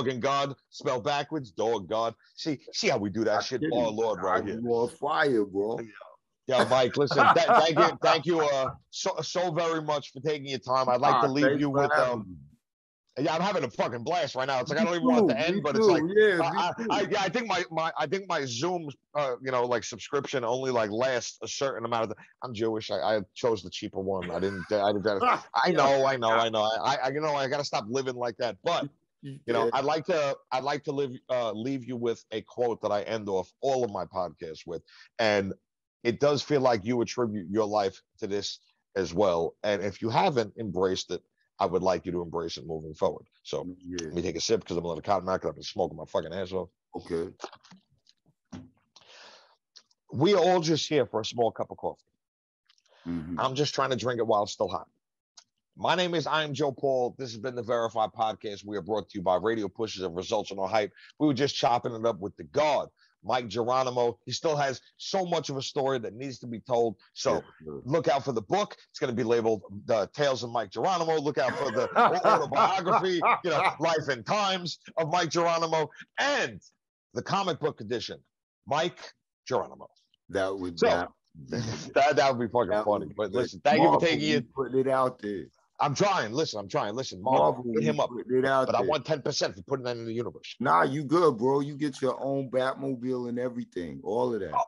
and God spelled backwards. Dog, God. See how we do that shit, oh Lord, right here. You're on fire, bro. Yeah, Mike. Listen, thank you, so very much for taking your time. I'd like to leave you with yeah, I'm having a fucking blast right now. It's like I don't even want it to end, but it's like I think my Zoom subscription only lasts a certain amount of I'm Jewish. I chose the cheaper one. I didn't I know. I gotta stop living like that. But I'd like to leave you with a quote that I end off all of my podcasts with. And it does feel like you attribute your life to this as well. And if you haven't embraced it, I would like you to embrace it moving forward. So let me take a sip because I'm a little cotton mouth. I've been smoking my fucking ass off. Okay. We are all just here for a small cup of coffee. Mm-hmm. I'm just trying to drink it while it's still hot. My name is I Am JopauL. This has been the Verified Podcast. We are brought to you by Radio Pushes and Results and No Hype. We were just chopping it up with the God, Mic Geronimo. He still has so much of a story that needs to be told. So look out for the book. It's going to be labeled The Tales of Mic Geronimo. Look out for the autobiography, Life and Times of Mic Geronimo, and the comic book edition, Mic Geronimo. That would that would be fucking funny. But listen, thank you for taking it. Putting it out there. I'm trying. Listen, Marvel, put him up. But I want 10% for putting that in the universe. Nah, you good, bro. You get your own Batmobile and everything. All of that. Oh,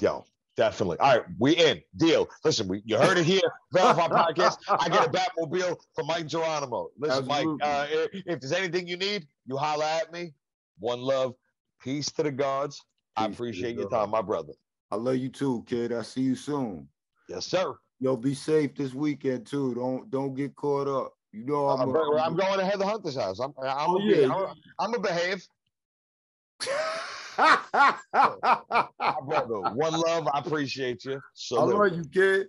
yo, definitely. All right, we in. Deal. Listen, you heard it here. Verify Podcast. I get a Batmobile for Mic Geronimo. Listen, Absolutely. Mike, if there's anything you need, you holler at me. One love. Peace to the gods. I appreciate your time, my brother. I love you too, kid. I'll see you soon. Yes, sir. Yo, be safe this weekend too. Don't get caught up. You know I'm going to Heather Hunter's house. I'm gonna behave. My brother, one love. I appreciate you. I love you, kid.